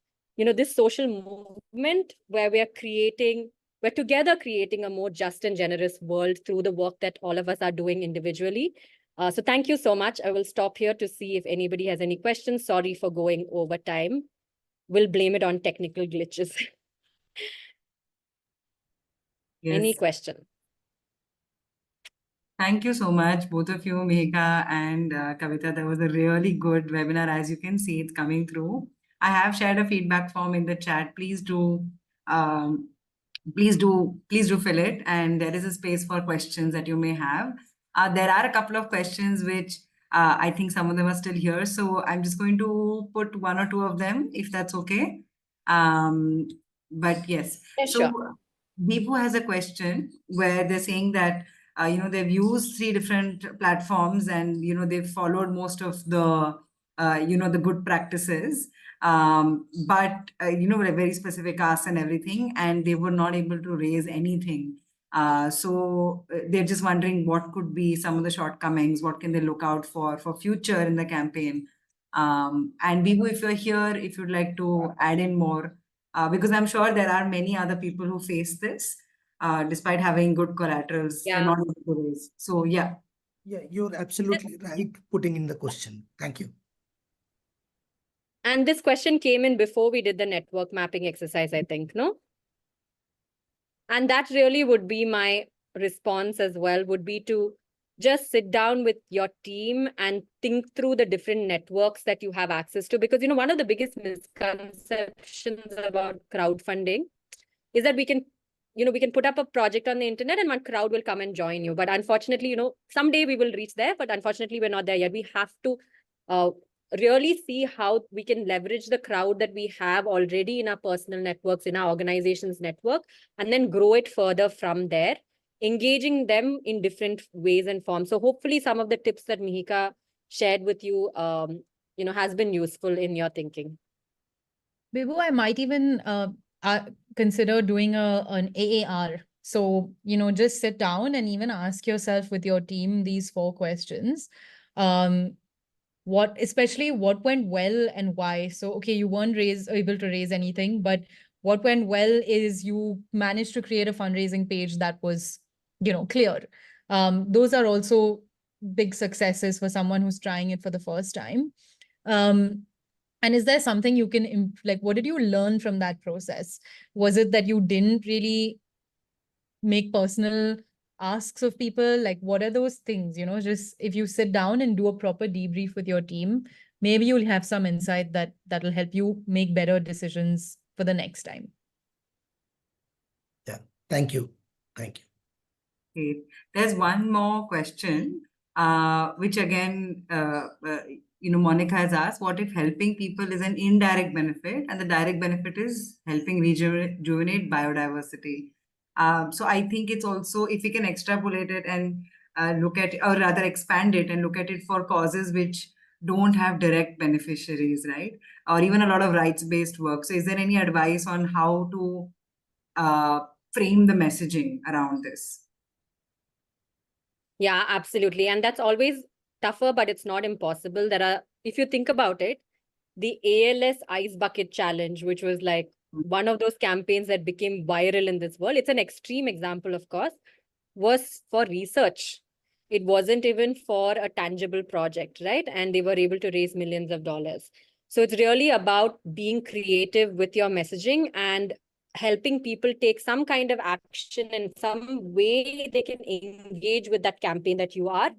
this social movement where we're together creating a more just and generous world through the work that all of us are doing individually. So thank you so much. I will stop here to see if anybody has any questions. Sorry for going over time. We'll blame it on technical glitches. Yes. Any question? Thank you so much, both of you, Mihika and Kavita. That was a really good webinar. As you can see, it's coming through. I have shared a feedback form in the chat. Please do fill it, and there is a space for questions that you may have. There are a couple of questions which I think some of them are still here. So I'm just going to put one or two of them, if that's okay. But yes, Yeah, so sure. Deepu has a question where they're saying that they've used 3 different platforms and they've followed most of the the good practices, but with a very specific asks and everything, and they were not able to raise anything. So they're just wondering what could be some of the shortcomings, what can they look out for future in the campaign. And Bibu, if you're here, if you'd like to add in more, because I'm sure there are many other people who face this, despite having good collaterals, they're Yeah. not able to raise. So yeah. Yeah, you're absolutely right putting in the question. Thank you. And this question came in before we did the network mapping exercise, I think, no? And that really would be my response as well, would be to just sit down with your team and think through the different networks that you have access to. Because, one of the biggest misconceptions about crowdfunding is that we can put up a project on the internet and one crowd will come and join you. But unfortunately, someday we will reach there, but unfortunately, we're not there yet. We have to really see how we can leverage the crowd that we have already in our personal networks, in our organization's network, and then grow it further from there, engaging them in different ways and forms. So hopefully some of the tips that Mihika shared with you, has been useful in your thinking. Bibu, I might even consider doing an AAR. So, just sit down and even ask yourself with your team these 4 questions. Especially what went well and why. So, okay, you weren't able to raise anything, but what went well is you managed to create a fundraising page that was, clear. Those are also big successes for someone who's trying it for the first time. And is there something you can, what did you learn from that process? Was it that you didn't really make personal asks of people? Like, what are those things? Just if you sit down and do a proper debrief with your team, maybe you'll have some insight that'll help you make better decisions for the next time. Yeah, thank you. Thank you. Okay. There's one more question, which again, Monica has asked, what if helping people is an indirect benefit and the direct benefit is helping rejuvenate biodiversity? So I think it's also, if we can extrapolate it and look at, or rather expand it and look at it for causes which don't have direct beneficiaries, right? Or even a lot of rights-based work. So is there any advice on how to frame the messaging around this? Yeah, absolutely. And that's always tougher, but it's not impossible. If you think about it, the ALS Ice Bucket Challenge, which was like one of those campaigns that became viral in this world, it's an extreme example, of course, was for research. It wasn't even for a tangible project, right? And they were able to raise millions of dollars. So it's really about being creative with your messaging and helping people take some kind of action in some way they can engage with that campaign that you are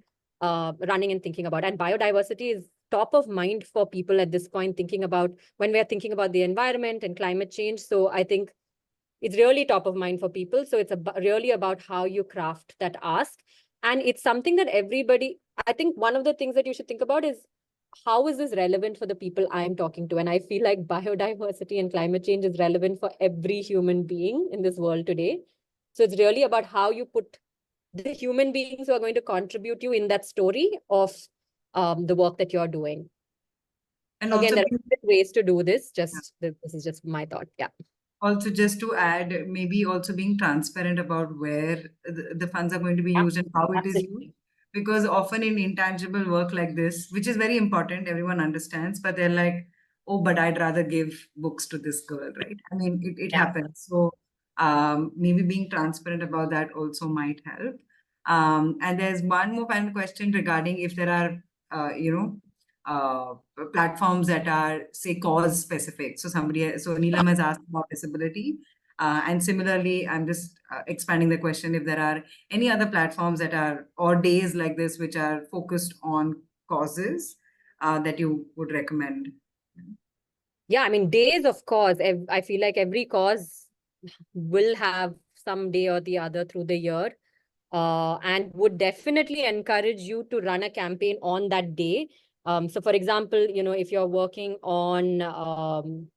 running and thinking about. And biodiversity is top of mind for people at this point, when we're thinking about the environment and climate change. So I think it's really top of mind for people. So it's really about how you craft that ask. And it's something that I think one of the things that you should think about is, how is this relevant for the people I'm talking to? And I feel like biodiversity and climate change is relevant for every human being in this world today. So it's really about how you put the human beings who are going to contribute you in that story of the work that you're doing. And Again, also there are ways to do this. This is just my thought. Yeah. Also, just to add, maybe also being transparent about where the funds are going to be used and how it is used. Because often in intangible work like this, which is very important, everyone understands, but they're like, oh, but I'd rather give books to this girl, right? I mean, it happens. So maybe being transparent about that also might help. And there's one more final question regarding if there are, platforms that are, say, cause specific. So Neelam has asked about disability. And similarly, I'm just expanding the question if there are any other platforms that are, or days like this, which are focused on causes that you would recommend. Yeah, I mean, days, of course. I feel like every cause will have some day or the other through the year. and would definitely encourage you to run a campaign on that day. So for example, if you're working on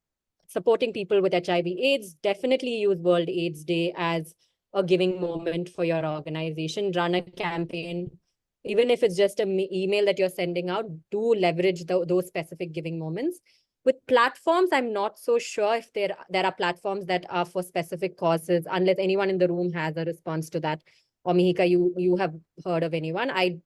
supporting people with HIV/AIDS, definitely use World AIDS Day as a giving moment for your organization. Run a campaign. Even if it's just an email that you're sending out, do leverage those specific giving moments. With platforms, I'm not so sure if there are platforms that are for specific causes, unless anyone in the room has a response to that. Or Mihika, you have heard of anyone? I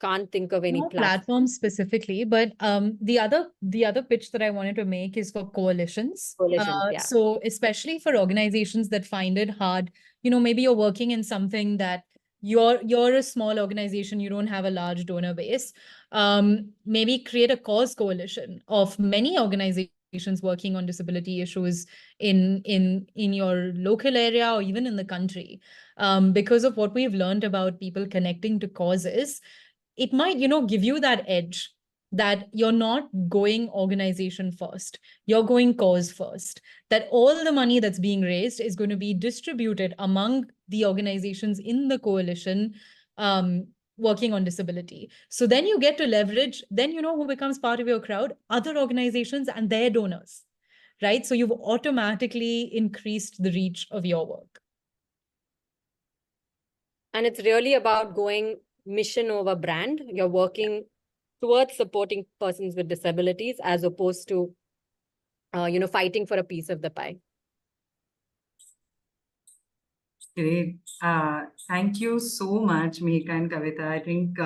can't think of any No platforms specifically, but the other pitch that I wanted to make is for coalitions. Coalitions, yeah. So especially for organizations that find it hard, maybe you're working in something that you're a small organization, you don't have a large donor base. Maybe create a cause coalition of many organizations working on disability issues in your local area or even in the country. Because of what we've learned about people connecting to causes, it might, give you that edge that you're not going organization first, you're going cause first, that all the money that's being raised is going to be distributed among the organizations in the coalition working on disability. So then you get to leverage, then who becomes part of your crowd? Other organizations and their donors, right? So you've automatically increased the reach of your work. And it's really about going mission over brand. You're working towards supporting persons with disabilities as opposed to, fighting for a piece of the pie. Great. Thank you so much, Mihika and Kavita. I think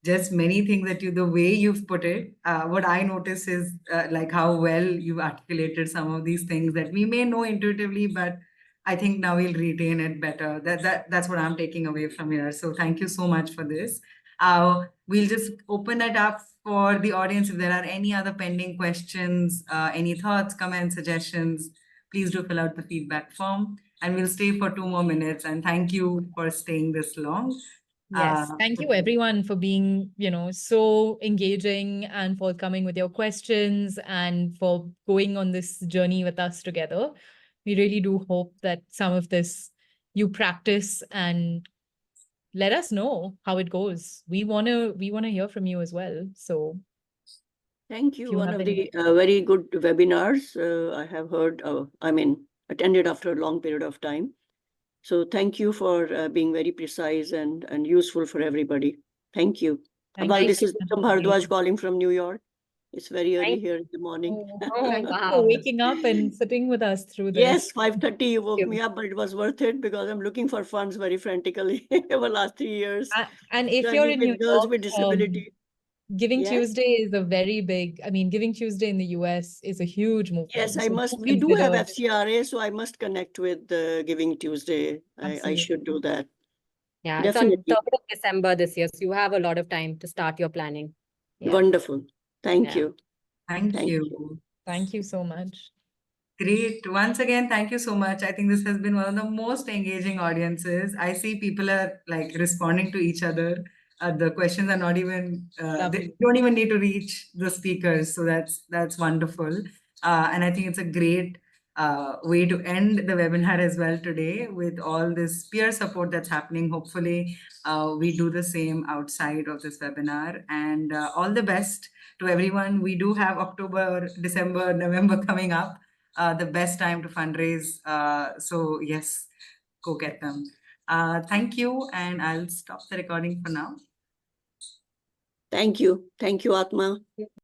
just many things the way you've put it, what I notice is like how well you've articulated some of these things that we may know intuitively, but I think now we'll retain it better. That's what I'm taking away from here. So thank you so much for this. We'll just open it up for the audience. If there are any other pending questions, any thoughts, comments, suggestions, please do fill out the feedback form. And we'll stay for 2 more minutes. And thank you for staying this long. Yes, thank you everyone for being, so engaging and forthcoming with your questions and for going on this journey with us together. We really do hope that some of this you practice and let us know how it goes. We want to hear from you as well. So thank you. One of the very good webinars I have heard, attended after a long period of time. So thank you for being very precise and useful for everybody. Thank you. This is Bharadwaj calling from New York. It's very early here in the morning. Thank you for waking up and sitting with us through this. Yes, 5:30 you woke me up, but it was worth it because I'm looking for funds very frantically over the last 3 years. And if you're in New girls York, with disability. Giving Tuesday is a very big, Giving Tuesday in the US is a huge movement. Yes, I So must. We do have FCRA, so I must connect with Giving Tuesday. I should do that. Yeah, definitely. It's on 3rd of December this year, so you have a lot of time to start your planning. Yeah. Wonderful. Thank you. Thank you. Thank you so much. Great. Once again, thank you so much. I think this has been one of the most engaging audiences. I see people are like responding to each other. The questions are not even, they don't even need to reach the speakers. So that's wonderful. And I think it's a great way to end the webinar as well today with all this peer support that's happening. Hopefully, we do the same outside of this webinar. And all the best to everyone. We do have October, December, November coming up. The best time to fundraise. So yes, go get them. Thank you. And I'll stop the recording for now. Thank you. Thank you, Atma.